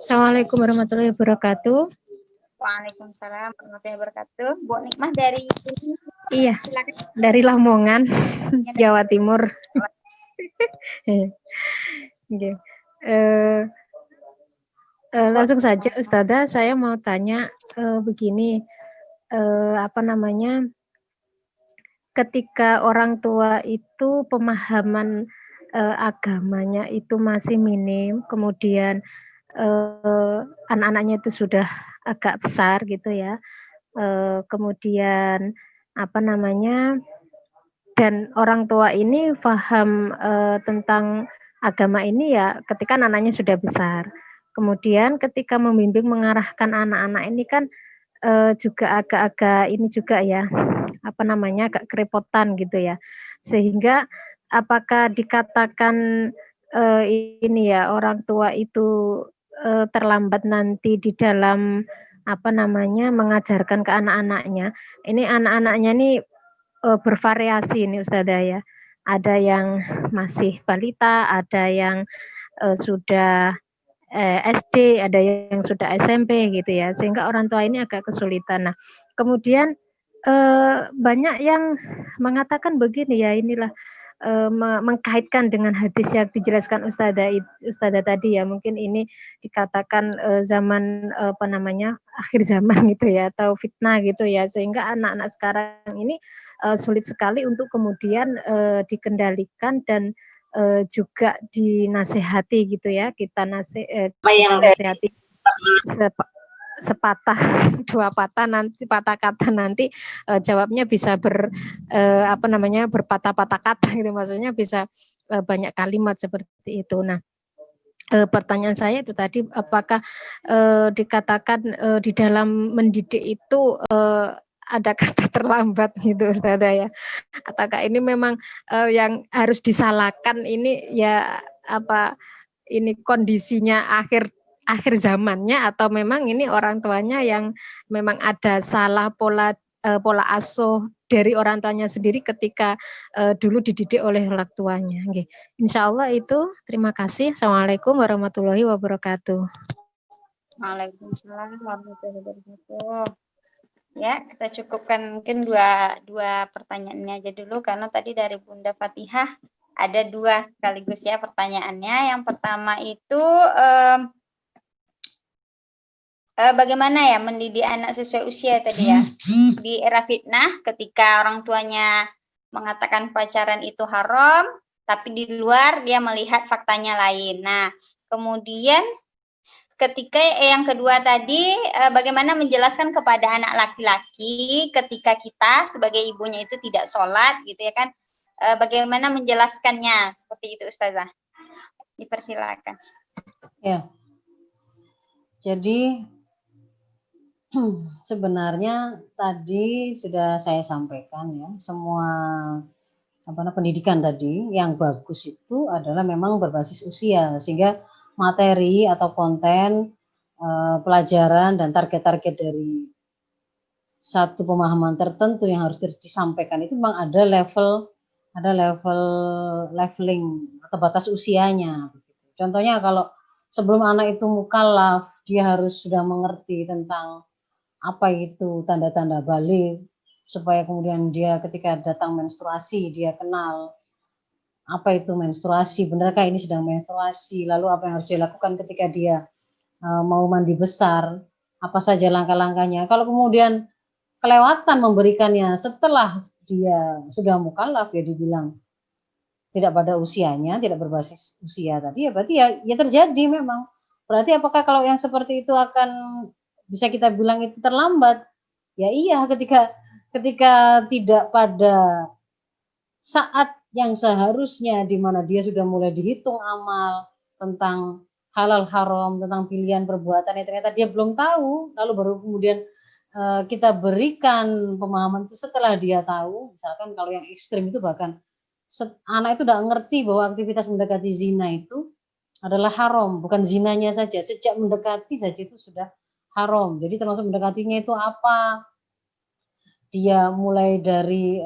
Assalamualaikum warahmatullahi wabarakatuh. Waalaikumsalam warahmatullahi wabarakatuh. Bu Nikmah dari Iya, dari Lamongan, Jawa Timur. Langsung saja Ustazah, saya mau tanya begini, apa namanya, ketika orang tua itu pemahaman agamanya itu masih minim, kemudian anak-anaknya itu sudah agak besar gitu ya, kemudian apa namanya, dan orang tua ini paham tentang agama ini ya ketika anaknya sudah besar. Kemudian ketika membimbing mengarahkan anak-anak ini kan juga agak-agak ini juga ya, apa namanya, agak kerepotan gitu ya. Sehingga apakah dikatakan ini ya, orang tua itu terlambat nanti di dalam apa namanya, mengajarkan ke anak-anaknya. Ini anak-anaknya nih bervariasi ini Ustazah ya. Ada yang masih balita, ada yang sudah SD, ada yang sudah SMP gitu ya, sehingga orang tua ini agak kesulitan. Nah, kemudian banyak yang mengatakan begini ya, inilah mengkaitkan dengan hadis yang dijelaskan Ustazah tadi ya, mungkin ini dikatakan zaman apa namanya, akhir zaman gitu ya, atau fitnah gitu ya, sehingga anak-anak sekarang ini sulit sekali untuk kemudian dikendalikan dan juga dinasehati gitu ya, kita nasehati sepatah dua patah, nanti patah kata nanti jawabnya bisa apa namanya, berpatah-patah kata gitu, maksudnya bisa banyak kalimat seperti itu. Nah, pertanyaan saya itu tadi, apakah dikatakan di dalam mendidik itu ada kata terlambat gitu Ustazah ya, ataukah ini memang yang harus disalahkan ini ya, apa ini kondisinya akhir zamannya, atau memang ini orang tuanya yang memang ada salah pola asuh dari orang tuanya sendiri ketika dulu dididik oleh orang tuanya. Nggih. Insyaallah itu. Terima kasih. Assalamualaikum warahmatullahi wabarakatuh. Waalaikumsalam warahmatullahi wabarakatuh. Ya, kita cukupkan mungkin dua pertanyaannya aja dulu, karena tadi dari Bunda Fatihah ada dua sekaligus ya pertanyaannya. Yang pertama itu bagaimana ya mendidik anak sesuai usia tadi ya. Di era fitnah ketika orang tuanya mengatakan pacaran itu haram, tapi di luar dia melihat faktanya lain. Nah, kemudian ketika yang kedua tadi bagaimana menjelaskan kepada anak laki-laki ketika kita sebagai ibunya itu tidak sholat gitu ya kan, bagaimana menjelaskannya seperti itu Ustazah, dipersilakan. Ya, jadi sebenarnya tadi sudah saya sampaikan ya, semua pendidikan tadi yang bagus itu adalah memang berbasis usia, sehingga materi atau konten pelajaran dan target-target dari satu pemahaman tertentu yang harus disampaikan itu memang ada leveling atau batas usianya. Contohnya kalau sebelum anak itu mukallaf, dia harus sudah mengerti tentang apa itu tanda-tanda baligh, supaya kemudian dia ketika datang menstruasi dia kenal apa itu menstruasi, benarkah ini sedang menstruasi, lalu apa yang harus dilakukan ketika dia mau mandi besar, apa saja langkah-langkahnya. Kalau kemudian kelewatan memberikannya setelah dia sudah mukallaf, ya dibilang tidak pada usianya, tidak berbasis usia tadi, ya berarti ya terjadi memang. Berarti apakah kalau yang seperti itu akan bisa kita bilang itu terlambat? Ya iya, ketika tidak pada saat yang seharusnya di mana dia sudah mulai dihitung amal tentang halal haram, tentang pilihan perbuatan yang ternyata dia belum tahu, lalu baru kemudian kita berikan pemahaman itu setelah dia tahu. Misalkan kalau yang ekstrim itu bahkan anak itu udah ngerti bahwa aktivitas mendekati zina itu adalah haram, bukan zinanya saja, sejak mendekati saja itu sudah haram. Jadi termasuk mendekatinya itu apa? Dia mulai dari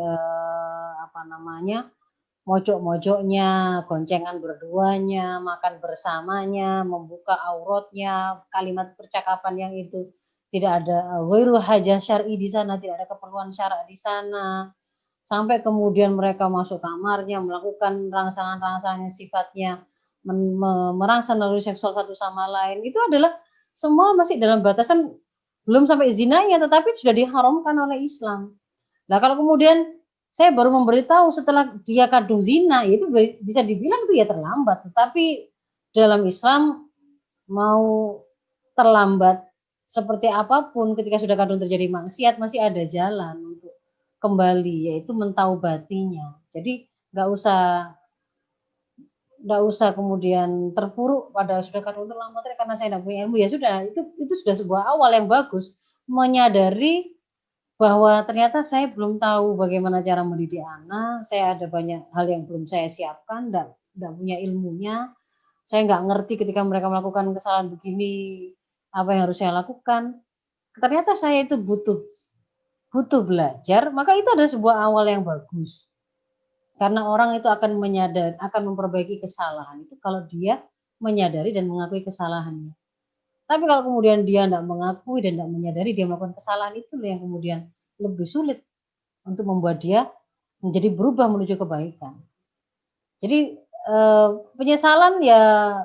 mojok-mojoknya, goncengan berduanya, makan bersamanya, membuka auratnya, kalimat percakapan yang itu tidak ada ghairu hajah syar'i di sana, tidak ada keperluan syarak di sana. Sampai kemudian mereka masuk kamarnya, melakukan rangsangan-rangsangan sifatnya merangsang naluri seksual satu sama lain. Itu adalah semua masih dalam batasan belum sampai zinanya, tetapi sudah diharamkan oleh Islam. Nah, kalau kemudian saya baru memberitahu setelah dia kandung zina, itu bisa dibilang itu ya terlambat. Tetapi dalam Islam mau terlambat seperti apapun ketika sudah kadung terjadi maksiat masih ada jalan untuk kembali, yaitu mentaubatinya. Jadi nggak usah kemudian terpuruk pada sudah kadung terlambat karena saya tidak punya ilmu, ya sudah, itu sudah sebuah awal yang bagus, menyadari bahwa ternyata saya belum tahu bagaimana cara mendidik anak, saya ada banyak hal yang belum saya siapkan, enggak punya ilmunya, saya nggak ngerti ketika mereka melakukan kesalahan begini, apa yang harus saya lakukan. Ternyata saya itu butuh belajar, maka itu adalah sebuah awal yang bagus. Karena orang itu akan memperbaiki kesalahan itu kalau dia menyadari dan mengakui kesalahannya. Tapi kalau kemudian dia tidak mengakui dan tidak menyadari dia melakukan kesalahan, itu yang kemudian lebih sulit untuk membuat dia menjadi berubah menuju kebaikan. Jadi penyesalan ya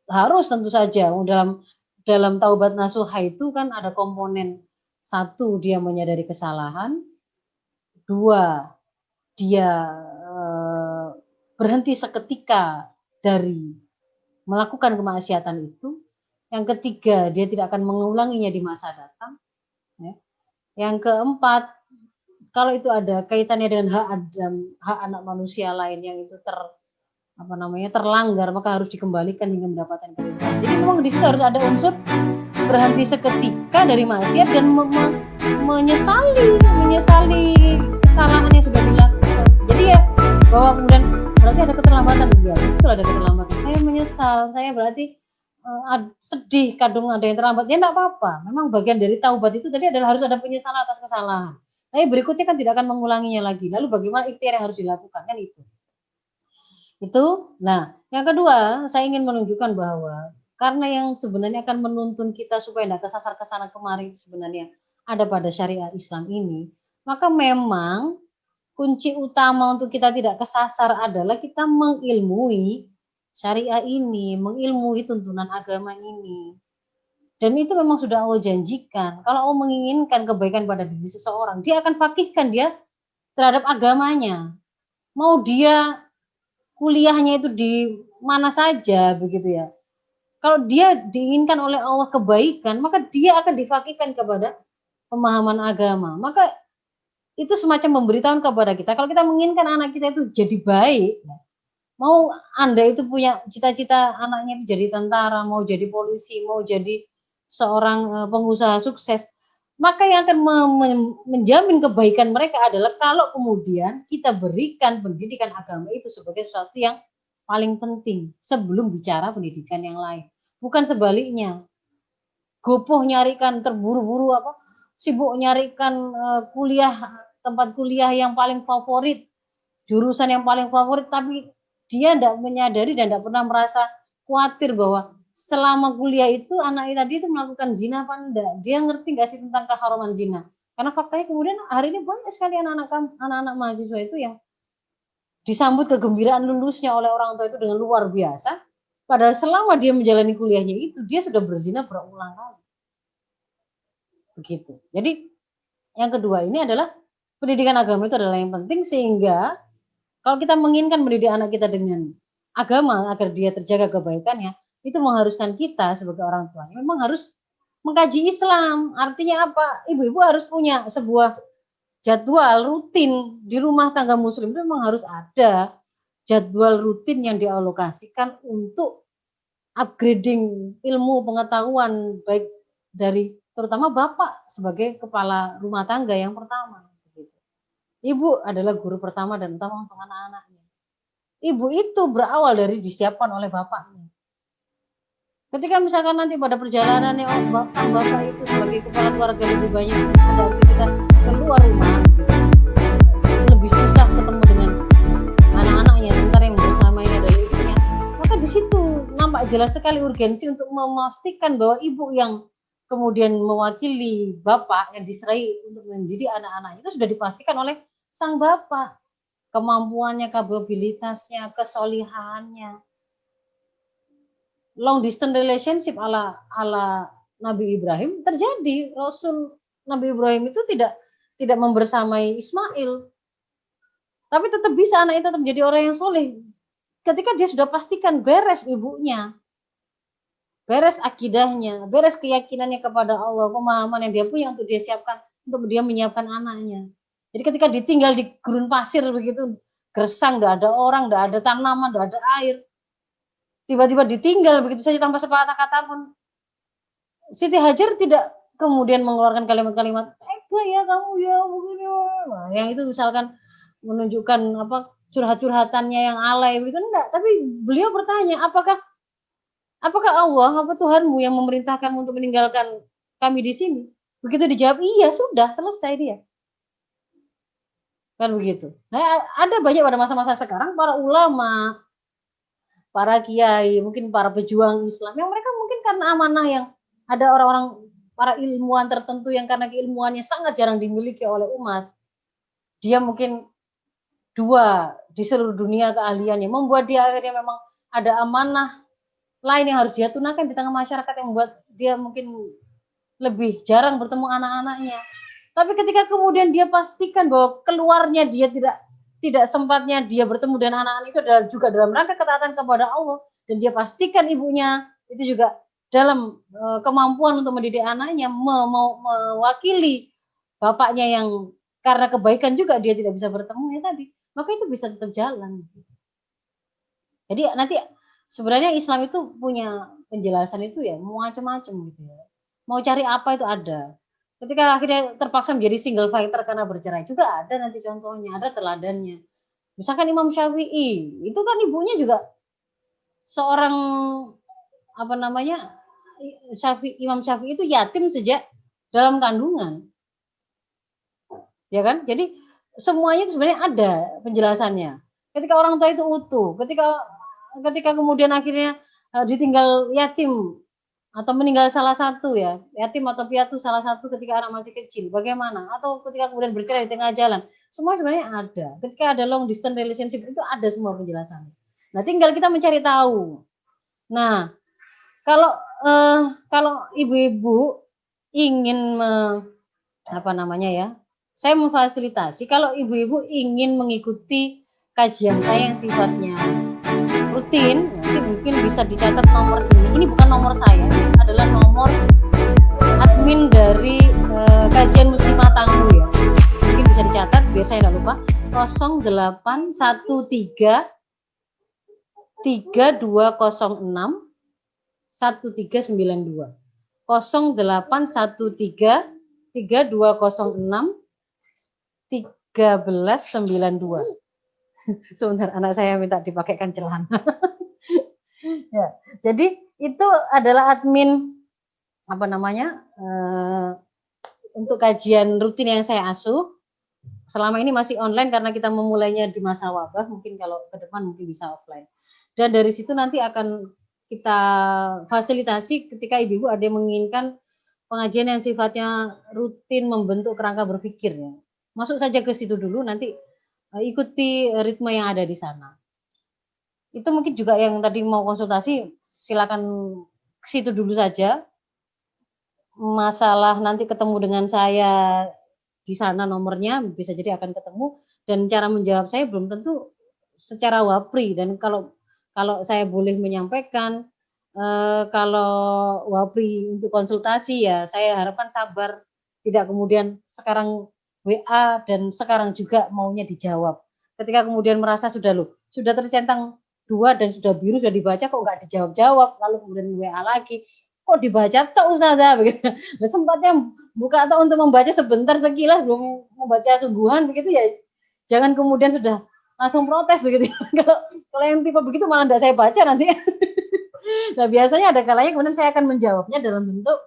harus tentu saja dalam taubat nasuha itu kan ada komponen, 1 dia menyadari kesalahan, 2 dia berhenti seketika dari melakukan kemaksiatan itu, yang ketiga dia tidak akan mengulanginya di masa datang, ya. Yang keempat, kalau itu ada kaitannya dengan hak anak manusia lain yang itu terlanggar, maka harus dikembalikan hingga mendapatkan keridhaan. Jadi memang di situ harus ada unsur berhenti seketika dari maksiat dan menyesali kesalahan yang sudah dilakukan. Jadi ya bahwa kemudian berarti ada keterlambatan, ya betul ada keterlambatan. Saya menyesal, saya berarti sedih, kadung ada yang terlambat. Ya enggak apa-apa. Memang bagian dari taubat itu tadi adalah harus ada penyesalan atas kesalahan. Tapi berikutnya kan tidak akan mengulanginya lagi. Lalu bagaimana ikhtiar yang harus dilakukan, kan itu. Nah, yang kedua, saya ingin menunjukkan bahwa karena yang sebenarnya akan menuntun kita supaya tidak kesasar ke sana kemari sebenarnya ada pada syariat Islam ini, maka memang kunci utama untuk kita tidak kesasar adalah kita mengilmui syariah ini, mengilmui tuntunan agama ini. Dan itu memang sudah Allah janjikan. Kalau Allah menginginkan kebaikan pada diri seseorang, dia akan fakihkan dia terhadap agamanya. Mau dia kuliahnya itu di mana saja begitu ya. Kalau dia diinginkan oleh Allah kebaikan, maka dia akan difakihkan kepada pemahaman agama. Maka itu semacam pemberitahuan kepada kita, kalau kita menginginkan anak kita itu jadi baik, mau Anda itu punya cita-cita anaknya itu jadi tentara, mau jadi polisi, mau jadi seorang pengusaha sukses, maka yang akan menjamin kebaikan mereka adalah kalau kemudian kita berikan pendidikan agama itu sebagai sesuatu yang paling penting sebelum bicara pendidikan yang lain. Bukan sebaliknya, gopoh nyarikan, terburu-buru sibuk nyarikan tempat kuliah yang paling favorit, jurusan yang paling favorit, tapi dia tidak menyadari dan tidak pernah merasa khawatir bahwa selama kuliah itu anaknya tadi itu melakukan zina apa enggak, dia ngerti nggak sih tentang keharaman zina. Karena faktanya kemudian hari ini banyak sekali anak-anak mahasiswa itu yang disambut kegembiraan lulusnya oleh orang tua itu dengan luar biasa, padahal selama dia menjalani kuliahnya itu dia sudah berzina berulang kali. Begitu. Jadi yang kedua ini adalah pendidikan agama itu adalah yang penting, sehingga kalau kita menginginkan mendidik anak kita dengan agama agar dia terjaga kebaikannya, itu mengharuskan kita sebagai orang tuanya memang harus mengkaji Islam. Artinya apa? Ibu-ibu harus punya sebuah jadwal rutin di rumah tangga muslim, itu memang harus ada jadwal rutin yang dialokasikan untuk upgrading ilmu pengetahuan, baik dari terutama bapak sebagai kepala rumah tangga yang pertama. Ibu adalah guru pertama dan utama untuk anak-anaknya. Ibu itu berawal dari disiapkan oleh bapaknya. Ketika misalkan nanti pada perjalanannya sang bapak itu sebagai kepala keluarga lebih banyak ada aktivitas keluar rumah, lebih susah ketemu dengan anak-anaknya, sementara yang bersamanya adalah ibunya, maka di situ nampak jelas sekali urgensi untuk memastikan bahwa ibu yang kemudian mewakili bapak yang diserahi untuk mendidik anak-anaknya itu sudah dipastikan oleh sang bapak, kemampuannya, kapabilitasnya, kesolihannya. Long distance relationship ala Nabi Ibrahim terjadi. Rasul Nabi Ibrahim itu tidak membersamai Ismail, tapi tetap bisa anak itu tetap menjadi orang yang soleh ketika dia sudah pastikan beres ibunya, beres akidahnya, beres keyakinannya kepada Allah, pemahaman yang dia punya untuk dia siapkan, untuk dia menyiapkan anaknya. Jadi ketika ditinggal di gurun pasir begitu, gersang, nggak ada orang, nggak ada tanaman, nggak ada air, tiba-tiba ditinggal begitu saja tanpa sepatah kata pun. Siti Hajar tidak kemudian mengeluarkan kalimat-kalimat, tega ya kamu ya begini. Nah, yang itu misalkan menunjukkan apa curhat-curhatannya yang alay begitu, enggak, tapi beliau bertanya, apakah Allah, apa Tuhanmu yang memerintahkanmu untuk meninggalkan kami di sini? Begitu dijawab iya, sudah selesai dia. Kan begitu. Nah, ada banyak pada masa-masa sekarang para ulama, para kiai, mungkin para pejuang Islam yang mereka mungkin karena amanah yang ada orang-orang para ilmuwan tertentu yang karena keilmuannya sangat jarang dimiliki oleh umat. Dia mungkin dua di seluruh dunia keahliannya, membuat dia akhirnya memang ada amanah lain yang harus dia tunaikan di tengah masyarakat yang membuat dia mungkin lebih jarang bertemu anak-anaknya. Tapi ketika kemudian dia pastikan bahwa keluarnya dia tidak sempatnya dia bertemu dengan anak-anak itu adalah juga dalam rangka ketaatan kepada Allah, dan dia pastikan ibunya itu juga dalam kemampuan untuk mendidik anaknya, mewakili bapaknya yang karena kebaikan juga dia tidak bisa bertemu ya tadi, maka itu bisa tetap jalan. Jadi nanti sebenarnya Islam itu punya penjelasan itu ya macam-macam gitu ya. Mau cari apa itu ada. Ketika akhirnya terpaksa menjadi single fighter karena bercerai juga ada nanti contohnya, ada teladannya. Misalkan Imam Syafi'i, itu kan ibunya juga seorang apa namanya? Imam Syafi'i itu yatim sejak dalam kandungan. Ya kan? Jadi semuanya itu sebenarnya ada penjelasannya. Ketika orang tua itu utuh, ketika kemudian akhirnya ditinggal yatim atau meninggal salah satu ya, yatim atau piatu salah satu ketika anak masih kecil, bagaimana? Atau ketika kemudian bercerai di tengah jalan, semua sebenarnya ada. Ketika ada long distance relationship itu ada semua penjelasannya. Nah, tinggal kita mencari tahu. Nah, kalau ibu-ibu ingin apa namanya ya, saya memfasilitasi kalau ibu-ibu ingin mengikuti kajian saya yang sifatnya rutin, nanti mungkin bisa dicatat nomor ini. Ini bukan nomor saya, ini adalah nomor admin dari kajian Muslimah Tangguh ya. Mungkin bisa dicatat, biar saya nggak lupa. 0813 3206 1392. 0813 3206 1392. Sebentar, anak saya minta dipakaikan celana. Ya, jadi itu adalah admin apa namanya untuk kajian rutin yang saya asuh. Selama ini masih online karena kita memulainya di masa wabah. Mungkin kalau ke depan mungkin bisa offline. Dan dari situ nanti akan kita fasilitasi ketika ibu-ibu ada yang menginginkan pengajian yang sifatnya rutin membentuk kerangka berpikirnya. Masuk saja ke situ dulu, nanti ikuti ritme yang ada di sana. Itu mungkin juga yang tadi mau konsultasi, silakan ke situ dulu saja. Masalah nanti ketemu dengan saya di sana nomornya bisa jadi akan ketemu, dan cara menjawab saya belum tentu secara wapri, dan kalau saya boleh menyampaikan kalau wapri untuk konsultasi ya saya harapkan sabar, tidak kemudian sekarang WA dan sekarang juga maunya dijawab. Ketika kemudian merasa sudah tercentang 2 dan sudah biru sudah dibaca kok nggak dijawab-jawab, lalu kemudian WA lagi, kok dibaca tok Ustazah begitu. Nah, sempatnya buka atau untuk membaca sebentar sekilas belum membaca sungguhan begitu ya. Jangan kemudian sudah langsung protes begitu. Kalau yang tipe begitu malah enggak saya baca nanti. Nah, biasanya ada kalanya kemudian saya akan menjawabnya dalam bentuk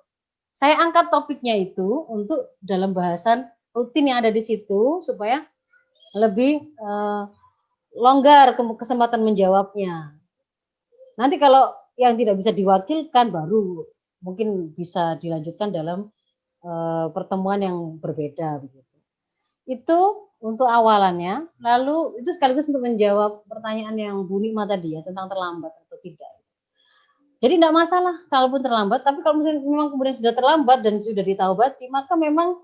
saya angkat topiknya itu untuk dalam bahasan rutin yang ada di situ supaya lebih longgar kesempatan menjawabnya. Nanti kalau yang tidak bisa diwakilkan baru mungkin bisa dilanjutkan dalam pertemuan yang berbeda begitu. Itu untuk awalannya. Lalu itu sekaligus untuk menjawab pertanyaan yang Bu Nikma tadi ya tentang terlambat atau tidak. Jadi tidak masalah kalaupun terlambat, tapi kalau misalnya memang kemudian sudah terlambat dan sudah ditaubati, maka memang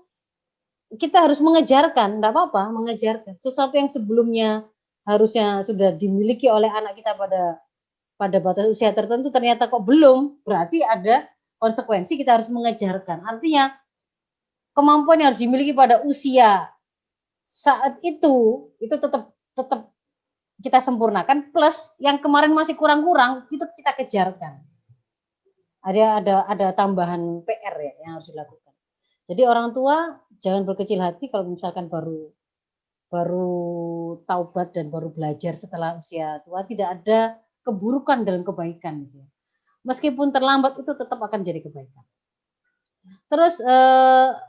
kita harus mengejarkan, tidak apa-apa, mengejarkan sesuatu yang sebelumnya harusnya sudah dimiliki oleh anak kita pada batas usia tertentu, ternyata kok belum, berarti ada konsekuensi, kita harus mengejarkan. Artinya kemampuan yang harus dimiliki pada usia saat itu tetap kita sempurnakan, plus yang kemarin masih kurang-kurang itu kita kejarkan. Ada tambahan PR ya yang harus dilakukan. Jadi orang tua jangan berkecil hati kalau misalkan baru taubat dan baru belajar setelah usia tua, tidak ada keburukan dalam kebaikan gitu ya. Meskipun terlambat itu tetap akan jadi kebaikan. Terus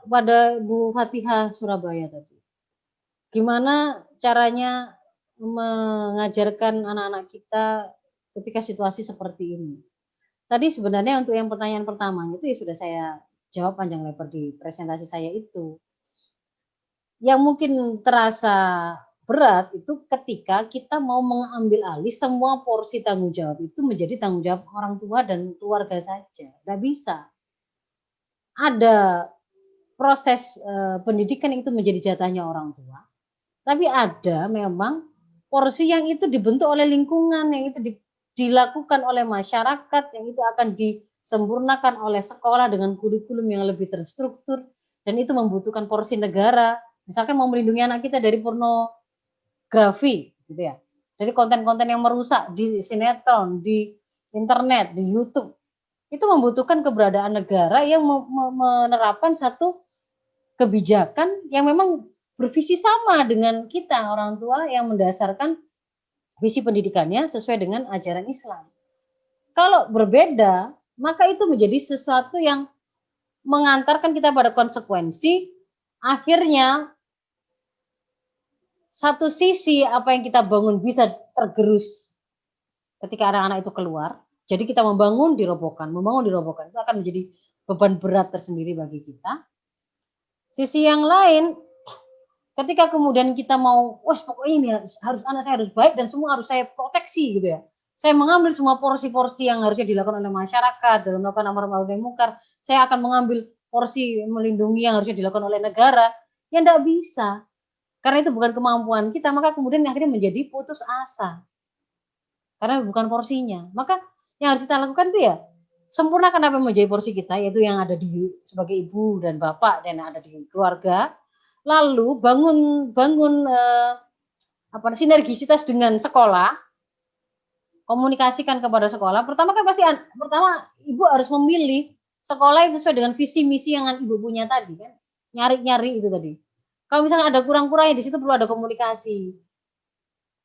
pada Bu Fatihah Surabaya tadi, gimana caranya mengajarkan anak-anak kita ketika situasi seperti ini? Tadi sebenarnya untuk yang pertanyaan pertamanya itu ya sudah saya jawab panjang lebar di presentasi saya itu. Yang mungkin terasa berat itu ketika kita mau mengambil alih semua porsi tanggung jawab itu menjadi tanggung jawab orang tua dan keluarga saja. Nggak bisa. Ada proses pendidikan itu menjadi jatahnya orang tua. Tapi ada memang porsi yang itu dibentuk oleh lingkungan, yang itu dilakukan oleh masyarakat, yang itu akan disempurnakan oleh sekolah dengan kurikulum yang lebih terstruktur, dan itu membutuhkan porsi negara. Misalkan mau melindungi anak kita dari pornografi, gitu ya, dari konten-konten yang merusak di sinetron, di internet, di YouTube, itu membutuhkan keberadaan negara yang menerapkan satu kebijakan yang memang bervisi sama dengan kita orang tua yang mendasarkan visi pendidikannya sesuai dengan ajaran Islam. Kalau berbeda, maka itu menjadi sesuatu yang mengantarkan kita pada konsekuensi, akhirnya satu sisi apa yang kita bangun bisa tergerus ketika anak-anak itu keluar. Jadi kita membangun dirobohkan itu akan menjadi beban berat tersendiri bagi kita. Sisi yang lain, ketika kemudian kita mau, wah pokoknya ini harus anak saya harus baik dan semua harus saya proteksi gitu ya. Saya mengambil semua porsi-porsi yang harusnya dilakukan oleh masyarakat dalam melakukan amar ma'ruf nahi munkar. Saya akan mengambil porsi melindungi yang harusnya dilakukan oleh negara. Ya enggak bisa. Karena itu bukan kemampuan kita, maka kemudian akhirnya menjadi putus asa. Karena bukan porsinya. Maka yang harus kita lakukan itu ya sempurnakan apa yang menjadi porsi kita, yaitu yang ada di sebagai ibu dan bapak dan yang ada di keluarga. Lalu bangun sinergisitas dengan sekolah, komunikasikan kepada sekolah. Pertama ibu harus memilih sekolah yang sesuai dengan visi misi yang ibu punya tadi kan, nyari itu tadi. Kalau misalnya ada kurang-kurangnya di situ perlu ada komunikasi.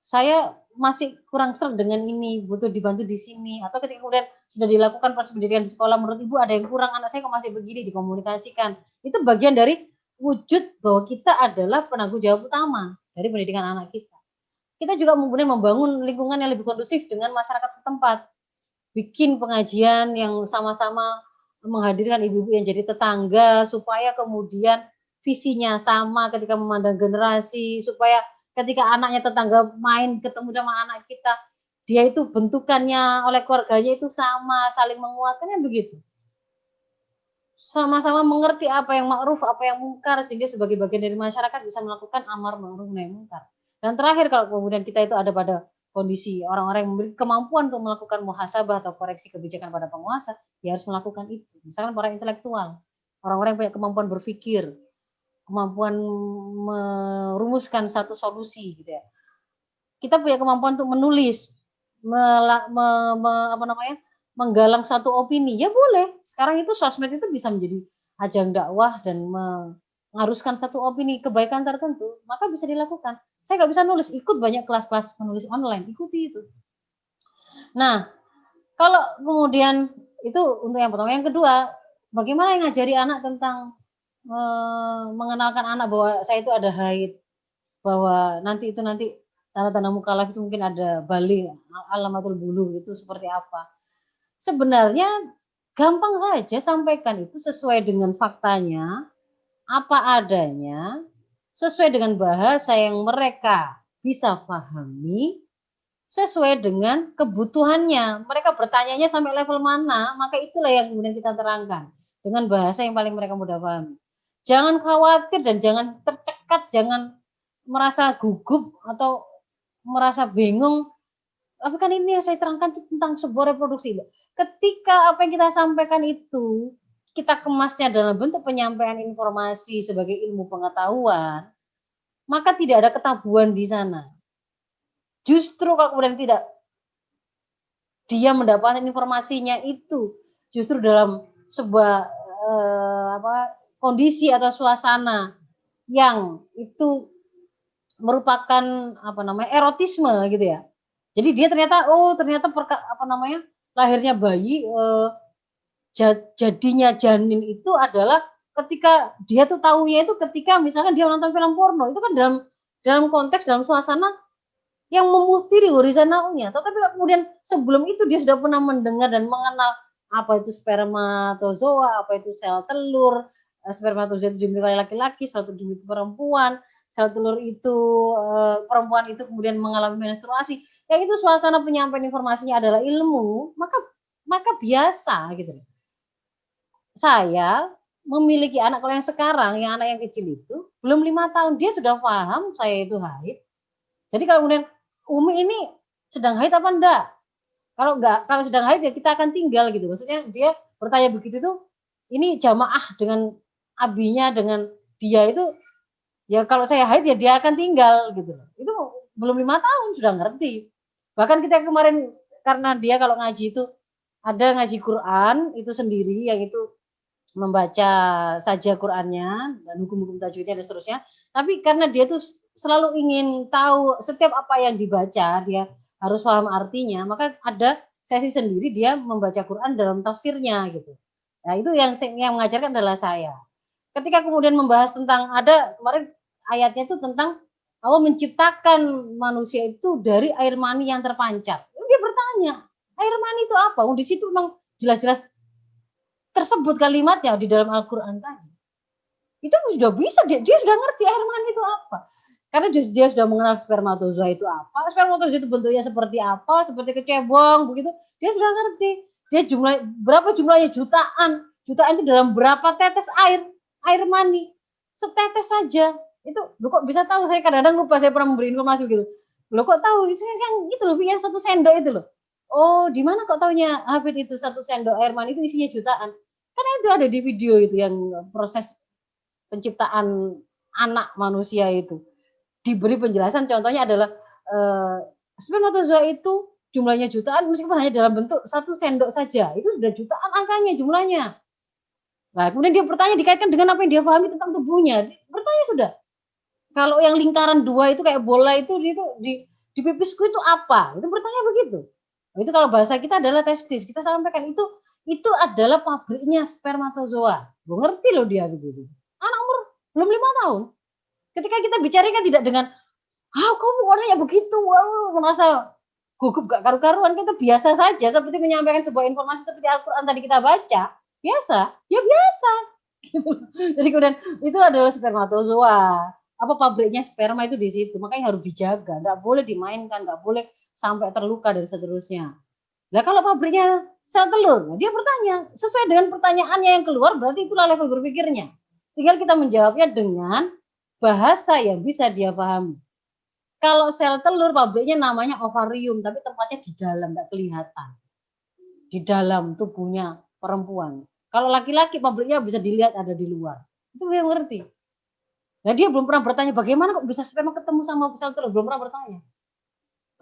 Saya masih kurang serg dengan ini, butuh dibantu di sini. Atau ketika kemudian sudah dilakukan proses pendidikan di sekolah, menurut ibu ada yang kurang, anak saya kok masih begini, dikomunikasikan. Itu bagian dari wujud bahwa kita adalah penanggung jawab utama dari pendidikan anak kita. Kita juga kemudian membangun lingkungan yang lebih kondusif dengan masyarakat setempat. Bikin pengajian yang sama-sama menghadirkan ibu-ibu yang jadi tetangga, supaya kemudian visinya sama ketika memandang generasi, supaya ketika anaknya tetangga main ketemu sama anak kita, dia itu bentukannya oleh keluarganya itu sama, saling menguatkan, begitu. Sama-sama mengerti apa yang ma'ruf, apa yang mungkar, sehingga sebagai bagian dari masyarakat bisa melakukan amar ma'ruf nahi munkar. Dan terakhir, kalau kemudian kita itu ada pada kondisi orang-orang yang memiliki kemampuan untuk melakukan muhasabah atau koreksi kebijakan pada penguasa, ya harus melakukan itu. Misalkan para intelektual, orang-orang yang punya kemampuan berpikir, kemampuan merumuskan satu solusi gitu ya. Kita punya kemampuan untuk menulis, menggalang satu opini, ya boleh. Sekarang itu sosmed itu bisa menjadi ajang dakwah dan mengharuskan satu opini kebaikan tertentu, maka bisa dilakukan. Saya nggak bisa nulis, ikut banyak kelas-kelas penulis online, ikuti itu. Nah, kalau kemudian itu untuk yang pertama. Yang kedua, bagaimana yang ngajari anak tentang mengenalkan anak bahwa saya itu ada haid, bahwa nanti tanda-tanda mukalaf itu mungkin ada balik, alamatul buluh itu seperti apa. Sebenarnya gampang saja, sampaikan itu sesuai dengan faktanya, apa adanya, sesuai dengan bahasa yang mereka bisa pahami, sesuai dengan kebutuhannya. Mereka bertanyanya sampai level mana, maka itulah yang kemudian kita terangkan dengan bahasa yang paling mereka mudah pahami. Jangan khawatir dan jangan tercekat, jangan merasa gugup atau merasa bingung. Tapi kan ini yang saya terangkan tentang sebuah reproduksi. Ketika apa yang kita sampaikan itu kita kemasnya dalam bentuk penyampaian informasi sebagai ilmu pengetahuan, maka tidak ada ketabuhan di sana. Justru kalau kemudian tidak, dia mendapatkan informasinya itu justru dalam sebuah kondisi atau suasana yang itu merupakan erotisme gitu ya. Jadi dia ternyata lahirnya bayi, jadinya janin itu adalah ketika dia tuh taunya itu ketika misalkan dia nonton film porno, itu kan dalam konteks, dalam suasana yang memustiri horizontalnya. Tetapi kemudian sebelum itu dia sudah pernah mendengar dan mengenal apa itu spermatozoa, apa itu sel telur, spermatozoa itu dimiliki oleh laki-laki, sel telur dimiliki perempuan, sel telur itu perempuan itu kemudian mengalami menstruasi. Yang itu suasana penyampaian informasinya adalah ilmu, maka biasa gitu. Saya memiliki anak kalau yang sekarang, yang anak yang kecil itu belum 5 tahun, dia sudah paham saya itu haid. Jadi kalau kemudian Umi ini sedang haid apa enggak? Kalau enggak, kalau sedang haid ya kita akan tinggal gitu. Maksudnya dia bertanya begitu tuh, ini jamaah dengan abinya dengan dia itu, ya kalau saya haid ya dia akan tinggal gitu. Itu belum 5 tahun sudah ngerti. Bahkan kita kemarin karena dia kalau ngaji itu ada ngaji Quran itu sendiri yang itu membaca saja Qurannya dan hukum-hukum tajwidnya dan seterusnya. Tapi karena dia tuh selalu ingin tahu setiap apa yang dibaca, dia harus paham artinya, maka ada sesi sendiri dia membaca Quran dalam tafsirnya gitu. Nah, itu yang mengajarkan adalah saya. Ketika kemudian membahas tentang ada kemarin ayatnya itu tentang Allah menciptakan manusia itu dari air mani yang terpancar. Dia bertanya, air mani itu apa? Di situ memang jelas-jelas tersebut kalimatnya di dalam Al-Quran tadi. Itu sudah bisa, dia sudah ngerti air mani itu apa. Karena dia sudah mengenal spermatozoa itu apa, spermatozoa itu bentuknya seperti apa, seperti kecebong begitu, dia sudah ngerti. Dia berapa jumlahnya, jutaan itu dalam berapa tetes air mani, setetes saja. Itu lo kok bisa tahu, saya kadang-kadang lupa, saya pernah memberi informasi gitu. Lo kok tahu, itu yang itu loh, yang 1 sendok itu loh. Oh, di mana kok taunya Hafid itu 1 sendok air mani itu isinya jutaan. Karena itu ada di video itu yang proses penciptaan anak manusia itu. Diberi penjelasan, contohnya adalah spermatozoa itu jumlahnya jutaan meskipun hanya dalam bentuk 1 sendok saja. Itu sudah jutaan angkanya, jumlahnya. Nah, kemudian dia bertanya dikaitkan dengan apa yang dia pahami tentang tubuhnya. Bertanya sudah. Kalau yang lingkaran 2 itu kayak bola itu di pipisku itu apa? Itu bertanya begitu. Itu kalau bahasa kita adalah testis. Kita sampaikan itu adalah pabriknya spermatozoa. Ngerti loh dia begitu. Anak umur belum 5 tahun. Ketika kita bicarakan tidak dengan, kamu orangnya begitu, merasa gugup gak karu-karuan, kita biasa saja seperti menyampaikan sebuah informasi seperti Al-Quran tadi kita baca, biasa, ya biasa. Jadi kemudian itu adalah spermatozoa. Apa pabriknya sperma itu di situ, makanya harus dijaga, nggak boleh dimainkan, nggak boleh sampai terluka dan seterusnya. Nah kalau pabriknya sel telur, dia bertanya sesuai dengan pertanyaannya yang keluar, berarti itulah level berpikirnya. Tinggal kita menjawabnya dengan bahasa yang bisa dia pahami. Kalau sel telur pabriknya namanya ovarium, tapi tempatnya di dalam, nggak kelihatan. Di dalam tubuhnya perempuan. Kalau laki-laki pabriknya bisa dilihat ada di luar. Itu dia mengerti. Nah dia belum pernah bertanya bagaimana kok bisa sperma ketemu sama sel telur, belum pernah bertanya.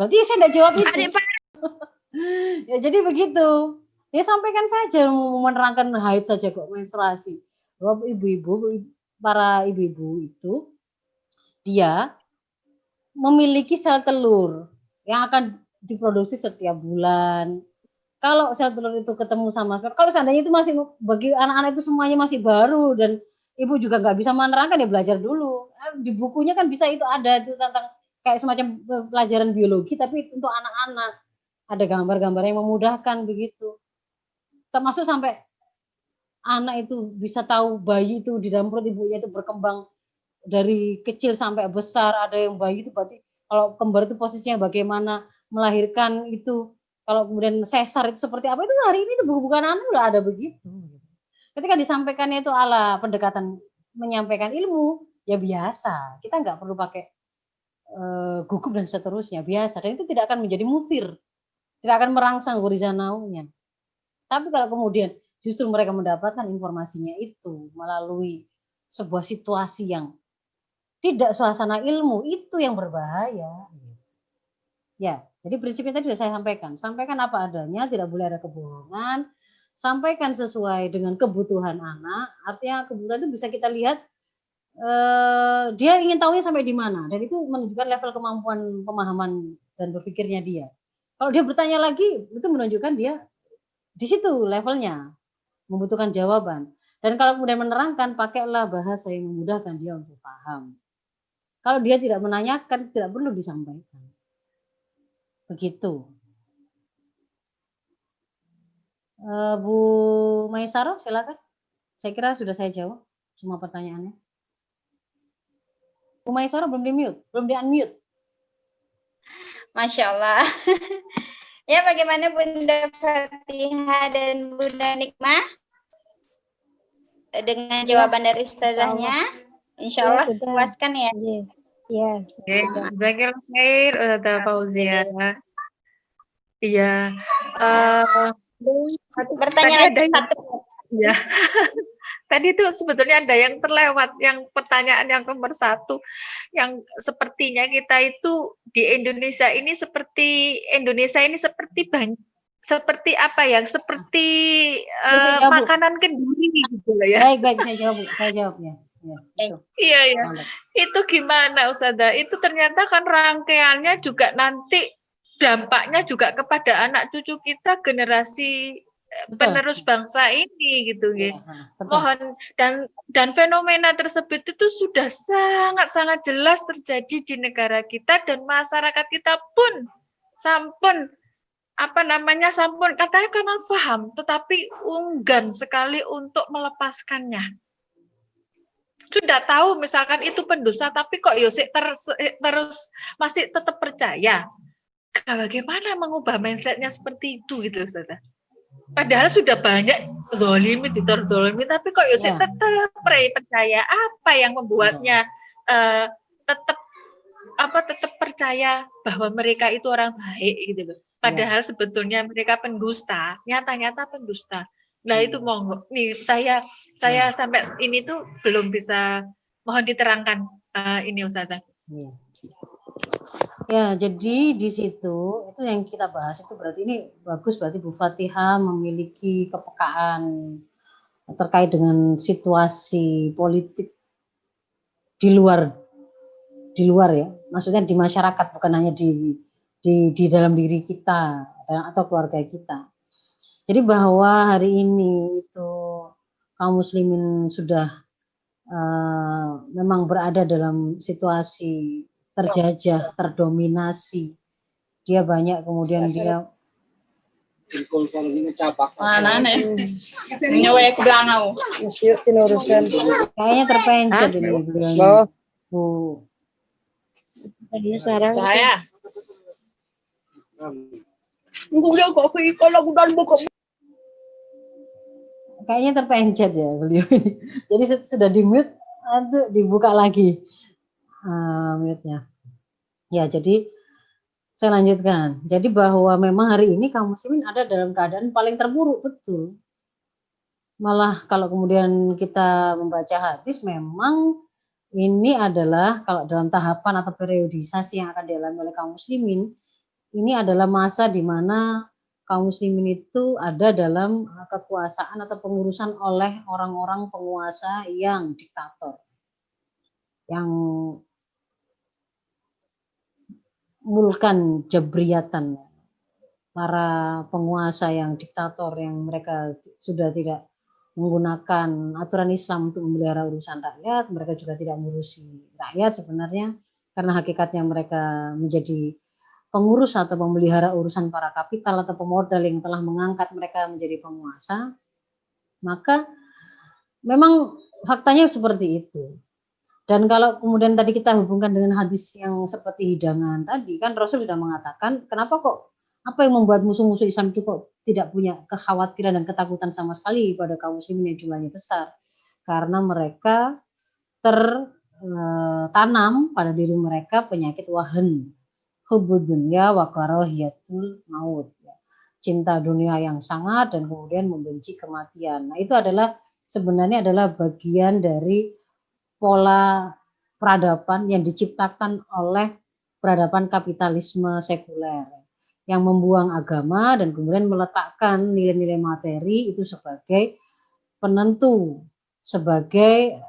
Berarti saya nggak jawab itu. Ya jadi begitu. Ya sampaikan saja, menerangkan haid saja kok, menstruasi. Bahwa para ibu-ibu itu dia memiliki sel telur yang akan diproduksi setiap bulan. Kalau sel telur itu ketemu sama sperma, kalau seandainya itu masih bagi anak-anak itu semuanya masih baru dan ibu juga nggak bisa menerangkan, ya belajar dulu. Di bukunya kan bisa itu ada itu tentang kayak semacam pelajaran biologi tapi untuk anak-anak. Ada gambar-gambar yang memudahkan begitu. Termasuk sampai anak itu bisa tahu bayi itu di dalam perut ibunya itu berkembang dari kecil sampai besar. Ada yang bayi itu berarti kalau kembar itu posisinya bagaimana, melahirkan itu, kalau kemudian sesar itu seperti apa, itu hari ini tuh buku-buku anak udah ada begitu. Ketika disampaikannya itu ala pendekatan menyampaikan ilmu, ya biasa. Kita nggak perlu pakai gugup dan seterusnya, biasa. Dan itu tidak akan menjadi musir, tidak akan merangsang gurisa naunya. Tapi kalau kemudian justru mereka mendapatkan informasinya itu melalui sebuah situasi yang tidak suasana ilmu, itu yang berbahaya. Ya, jadi prinsipnya tadi sudah saya sampaikan. Sampaikan apa adanya, tidak boleh ada kebohongan. Sampaikan sesuai dengan kebutuhan anak. Artinya kebutuhan itu bisa kita lihat dia ingin tahunya sampai di mana, dan itu menunjukkan level kemampuan pemahaman dan berpikirnya dia. Kalau dia bertanya lagi, itu menunjukkan dia di situ levelnya membutuhkan jawaban. Dan kalau kemudian menerangkan, pakailah bahasa yang memudahkan dia untuk paham. Kalau dia tidak menanyakan, tidak perlu disampaikan. Begitu. Bu Maisaro, silakan. Saya kira sudah saya jawab semua pertanyaannya. Bu Maisaro belum di-mute, belum di-unmute. Masya Allah. Ya, bagaimana Bunda Fatihah dan Bunda Nikmah dengan jawaban dari ustazahnya? Insya Allah puaskan ya. Iya. Zakir khair, Ustazah Fauzia. Iya. Bertanya lagi satu. Ya. Tadi itu sebetulnya ada yang terlewat, yang pertanyaan yang nomor 1, yang sepertinya kita itu di Indonesia ini seperti seperti apa ya? Seperti makanan kenduri gitu loh ya. Baik, saya jawab ya. Iya. Itu gimana Ustazah? Itu ternyata kan rangkaiannya juga nanti dampaknya juga kepada anak cucu kita, generasi penerus bangsa ini gitu ya. Mohon, dan fenomena tersebut itu sudah sangat jelas terjadi di negara kita, dan masyarakat kita pun sampun katanya karena paham tetapi enggan sekali untuk melepaskannya. Sudah tahu misalkan itu pendosa, tapi kok Yosik terus masih tetap percaya. Bagaimana mengubah mindsetnya seperti itu gitu Ustazah? Padahal sudah banyak zolimi, tapi kok Yosef tetap percaya. Apa yang membuatnya tetap percaya bahwa mereka itu orang baik gitu loh. Padahal sebetulnya mereka pendusta, nyata-nyata pendusta. Nah itu monggo. Nih saya sampai ini tuh belum bisa, mohon diterangkan ini Ustazah. Ya, jadi di situ itu yang kita bahas itu berarti ini bagus, berarti Bu Fatihah memiliki kepekaan terkait dengan situasi politik di luar ya, maksudnya di masyarakat, bukan hanya di dalam diri kita atau keluarga kita. Jadi bahwa hari ini itu kaum muslimin sudah memang berada dalam situasi terjajah, terdominasi. Dia banyak kemudian dia kayaknya terpencet ini beliau. Bu. Saya. Kayaknya terpencet ya beliau ini. Jadi sudah di-mute, dibuka lagi mute-nya. Ya, jadi saya lanjutkan. Jadi bahwa memang hari ini kaum muslimin ada dalam keadaan paling terburuk, betul. Malah kalau kemudian kita membaca hadis, memang ini adalah kalau dalam tahapan atau periodisasi yang akan dialami oleh kaum muslimin, ini adalah masa di mana kaum muslimin itu ada dalam kekuasaan atau pengurusan oleh orang-orang penguasa yang diktator, yang mulkan jabriyatan, para penguasa yang diktator yang mereka sudah tidak menggunakan aturan Islam untuk memelihara urusan rakyat, mereka juga tidak mengurusi rakyat sebenarnya, karena hakikatnya mereka menjadi pengurus atau memelihara urusan para kapital atau pemodal yang telah mengangkat mereka menjadi penguasa. Maka memang faktanya seperti itu. Dan kalau kemudian tadi kita hubungkan dengan hadis yang seperti hidangan tadi, kan Rasul sudah mengatakan, kenapa kok, apa yang membuat musuh-musuh Islam itu kok tidak punya kekhawatiran dan ketakutan sama sekali pada kaum muslimin yang jumlahnya besar? Karena mereka tertanam pada diri mereka penyakit wahan, hubbud dunya wa karahiyatul maut, ya. Cinta dunia yang sangat dan kemudian membenci kematian. Nah, itu adalah sebenarnya adalah bagian dari pola peradaban yang diciptakan oleh peradaban kapitalisme sekuler yang membuang agama dan kemudian meletakkan nilai-nilai materi itu sebagai penentu, sebagai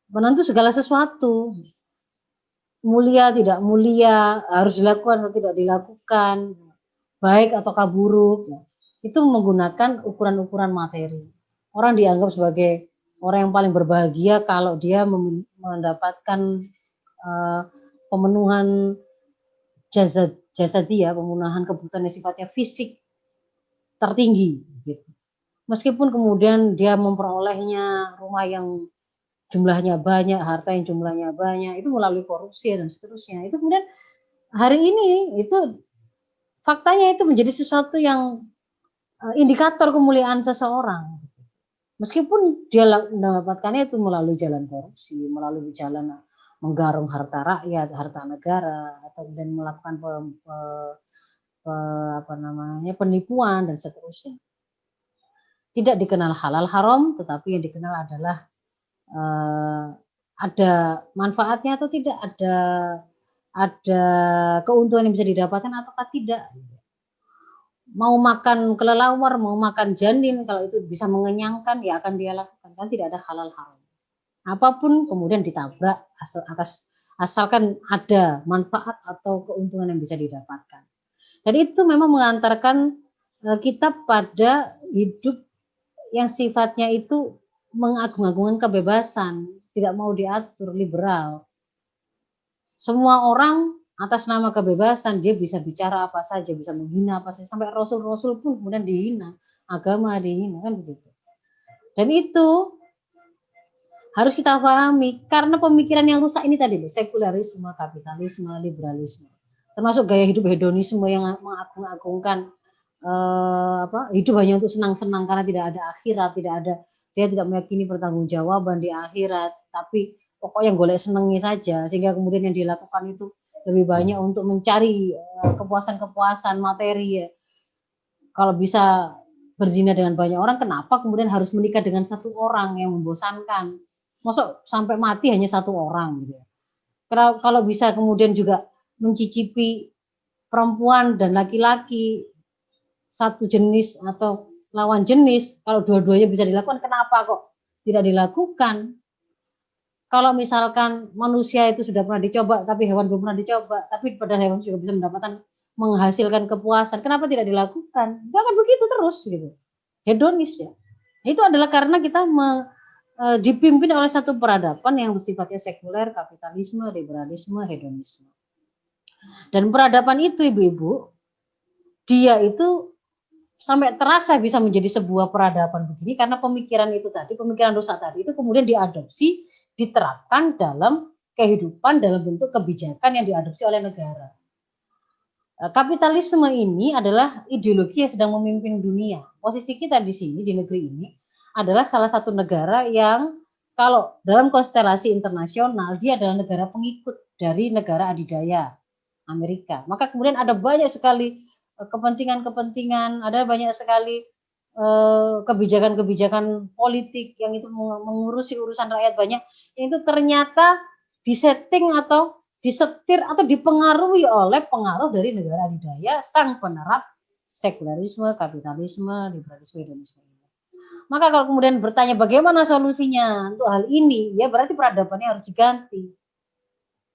penentu segala sesuatu. Mulia tidak mulia, harus dilakukan atau tidak dilakukan, baik atau buruk. Itu menggunakan ukuran-ukuran materi. Orang dianggap sebagai orang yang paling berbahagia kalau dia mendapatkan pemenuhan jasadi, pemenuhan kebutuhan yang sifatnya fisik tertinggi, gitu. Meskipun kemudian dia memperolehnya rumah yang jumlahnya banyak, harta yang jumlahnya banyak, itu melalui korupsi dan seterusnya. Itu kemudian hari ini itu faktanya itu menjadi sesuatu yang indikator kemuliaan seseorang. Meskipun dia mendapatkannya itu melalui jalan korupsi, melalui jalan menggarung harta rakyat, harta negara, atau kemudian melakukan penipuan dan seterusnya. Tidak dikenal halal haram, tetapi yang dikenal adalah ada manfaatnya atau tidak, ada keuntungan yang bisa didapatkan ataukah tidak. Mau makan kelelawar, mau makan janin, kalau itu bisa mengenyangkan, ya akan dia lakukan. Kan tidak ada halal haram. Apapun kemudian ditabrak asalkan ada manfaat atau keuntungan yang bisa didapatkan. Dan itu memang mengantarkan kita pada hidup yang sifatnya itu mengagung-agungkan kebebasan, tidak mau diatur, liberal. Semua orang atas nama kebebasan dia bisa bicara apa saja, bisa menghina apa saja, sampai Rasul-Rasul pun kemudian dihina, agama dihina, kan begitu. Dan itu harus kita pahami karena pemikiran yang rusak ini tadi, sekularisme, kapitalisme, liberalisme, termasuk gaya hidup hedonisme yang mengagung-agungkan hidup hanya untuk senang-senang karena tidak ada akhirat, dia tidak meyakini pertanggungjawaban di akhirat, tapi pokoknya golek senengi saja, sehingga kemudian yang dilakukan itu lebih banyak untuk mencari kepuasan-kepuasan materi, ya. Kalau bisa berzina dengan banyak orang, kenapa kemudian harus menikah dengan satu orang yang membosankan? Maksud sampai mati hanya satu orang, gitu. Kalau bisa kemudian juga mencicipi perempuan dan laki-laki satu jenis atau lawan jenis, kalau dua-duanya bisa dilakukan, kenapa kok tidak dilakukan? Kalau misalkan manusia itu sudah pernah dicoba, tapi hewan belum pernah dicoba, tapi pada hewan juga bisa menghasilkan kepuasan, kenapa tidak dilakukan? Jangan begitu terus, gitu. Hedonis, ya. Itu adalah karena kita dipimpin oleh satu peradaban yang bersifatnya sekuler, kapitalisme, liberalisme, hedonisme. Dan peradaban itu, ibu-ibu, dia itu sampai terasa bisa menjadi sebuah peradaban begini karena pemikiran itu tadi, pemikiran rusak tadi itu kemudian diadopsi, diterapkan dalam kehidupan dalam bentuk kebijakan yang diadopsi oleh negara. Kapitalisme ini adalah ideologi yang sedang memimpin dunia. Posisi kita di sini, di negeri ini, adalah salah satu negara yang kalau dalam konstelasi internasional, dia adalah negara pengikut dari negara adidaya Amerika. Maka kemudian ada banyak sekali kepentingan-kepentingan, ada banyak sekali kebijakan-kebijakan politik yang itu mengurusi urusan rakyat banyak, yang itu ternyata disetting atau disetir atau dipengaruhi oleh pengaruh dari negara adidaya sang penerap sekularisme, kapitalisme, liberalisme, hedonisme. Maka kalau kemudian bertanya bagaimana solusinya untuk hal ini, ya berarti peradabannya harus diganti.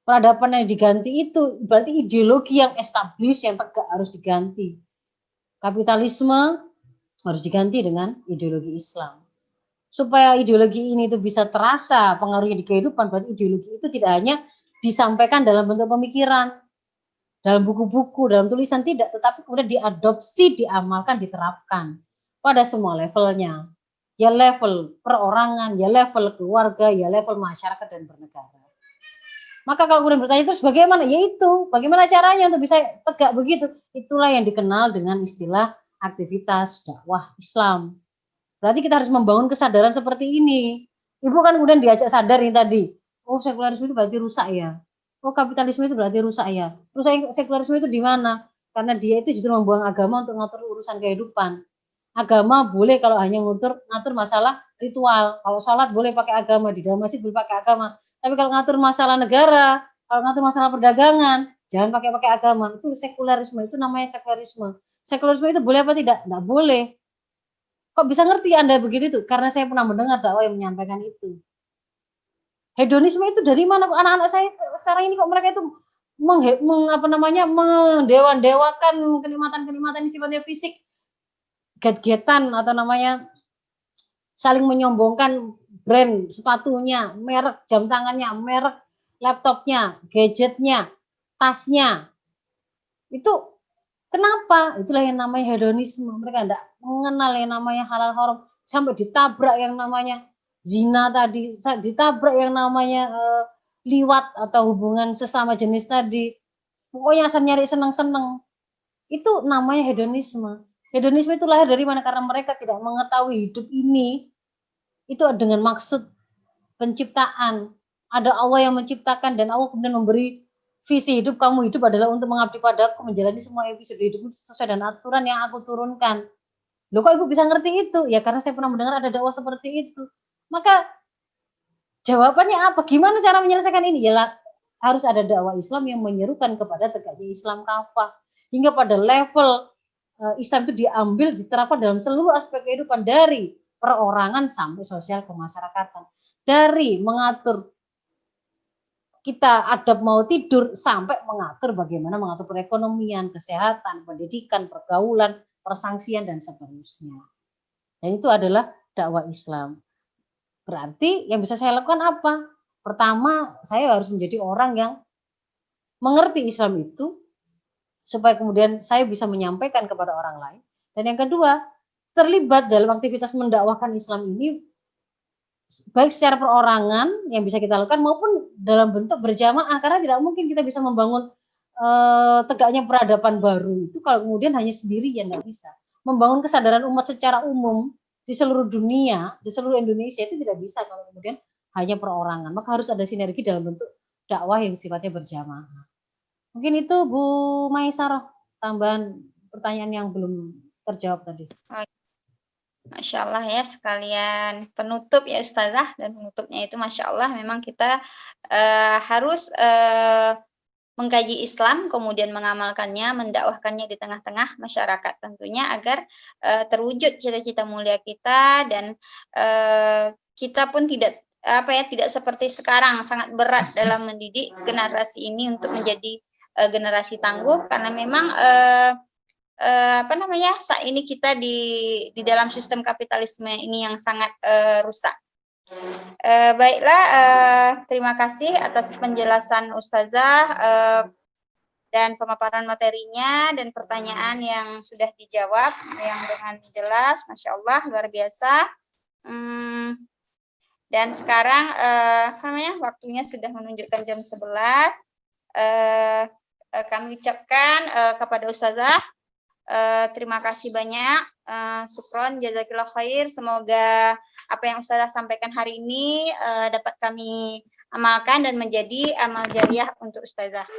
Peradaban yang diganti itu berarti ideologi yang established, yang tegak harus diganti. Kapitalisme harus diganti dengan ideologi Islam. Supaya ideologi ini itu bisa terasa pengaruhnya di kehidupan, berarti ideologi itu tidak hanya disampaikan dalam bentuk pemikiran, dalam buku-buku, dalam tulisan, tidak, tetapi kemudian diadopsi, diamalkan, diterapkan pada semua levelnya. ya level perorangan, ya level keluarga, ya level masyarakat dan bernegara. Maka kalau kemudian bertanya terus bagaimana? Yaitu bagaimana caranya untuk bisa tegak begitu? Itulah yang dikenal dengan istilah aktivitas dakwah Islam. Berarti kita harus membangun kesadaran seperti ini. Ibu kan kemudian diajak sadar nih tadi. Oh, sekularisme itu berarti rusak ya. Oh, kapitalisme itu berarti rusak ya. Rusak sekularisme itu di mana? Karena dia itu justru membuang agama untuk ngatur urusan kehidupan. Agama boleh kalau hanya ngatur masalah ritual. Kalau sholat boleh pakai agama, di dalam masjid boleh pakai agama. Tapi kalau ngatur masalah negara, kalau ngatur masalah perdagangan, jangan pakai agama. Itu sekularisme, itu namanya sekularisme. Sekularisme itu boleh apa tidak? Tidak boleh. Kok bisa ngerti Anda begitu itu? Karena saya pernah mendengar dakwah yang menyampaikan itu. Hedonisme itu dari mana? Anak-anak saya sekarang ini kok mereka itu mendewa-dewakan kenikmatan-kenikmatan yang sifatnya fisik, get-getan atau namanya saling menyombongkan brand sepatunya, merek jam tangannya, merek laptopnya, gadgetnya, tasnya. Itu kenapa? Itulah yang namanya hedonisme. Mereka tidak mengenal yang namanya halal haram, sampai ditabrak yang namanya zina tadi, ditabrak yang namanya liwat atau hubungan sesama jenis tadi. Pokoknya asal nyari seneng-seneng. Itu namanya hedonisme. Hedonisme itu lahir dari mana? Karena mereka tidak mengetahui hidup ini itu dengan maksud penciptaan. Ada Allah yang menciptakan dan Allah kemudian memberi visi hidup. Kamu hidup adalah untuk mengabdi padaku, menjalani semua episode hidupmu sesuai dengan aturan yang aku turunkan. Loh kok ibu bisa ngerti itu? Ya karena saya pernah mendengar ada dakwah seperti itu. Maka jawabannya apa? Gimana cara menyelesaikan ini? Ya harus ada dakwah Islam yang menyerukan kepada tegaknya Islam kafah. Hingga pada level Islam itu diambil, diterapkan dalam seluruh aspek kehidupan dari perorangan sampai sosial kemasyarakatan. Dari mengatur kita adab mau tidur sampai mengatur bagaimana mengatur perekonomian, kesehatan, pendidikan, pergaulan, persangsian dan seterusnya. Dan itu adalah dakwah Islam. Berarti yang bisa saya lakukan apa? Pertama, saya harus menjadi orang yang mengerti Islam itu supaya kemudian saya bisa menyampaikan kepada orang lain. Dan yang kedua, terlibat dalam aktivitas mendakwahkan Islam ini baik secara perorangan yang bisa kita lakukan maupun dalam bentuk berjamaah, karena tidak mungkin kita bisa membangun tegaknya peradaban baru itu kalau kemudian hanya sendirian, tidak bisa. Membangun kesadaran umat secara umum di seluruh dunia, di seluruh Indonesia itu tidak bisa kalau kemudian hanya perorangan. Maka harus ada sinergi dalam bentuk dakwah yang sifatnya berjamaah. Mungkin itu Bu Maisarah, tambahan pertanyaan yang belum terjawab tadi. Masya Allah ya, sekalian penutup ya Ustazah, dan penutupnya itu Masya Allah memang kita harus mengkaji Islam, kemudian mengamalkannya, mendakwahkannya di tengah-tengah masyarakat tentunya agar terwujud cita-cita mulia kita, dan kita pun tidak seperti sekarang sangat berat dalam mendidik generasi ini untuk menjadi generasi tangguh, karena memang saat ini kita di dalam sistem kapitalisme ini yang sangat rusak. Baiklah, terima kasih atas penjelasan Ustazah dan pemaparan materinya dan pertanyaan yang sudah dijawab yang dengan jelas, Masya Allah, luar biasa. Dan sekarang waktunya sudah menunjukkan jam 11. Kami ucapkan kepada Ustazah terima kasih banyak, syukron, jazakillah khair. Semoga apa yang Ustazah sampaikan hari ini dapat kami amalkan dan menjadi amal jariah untuk Ustazah.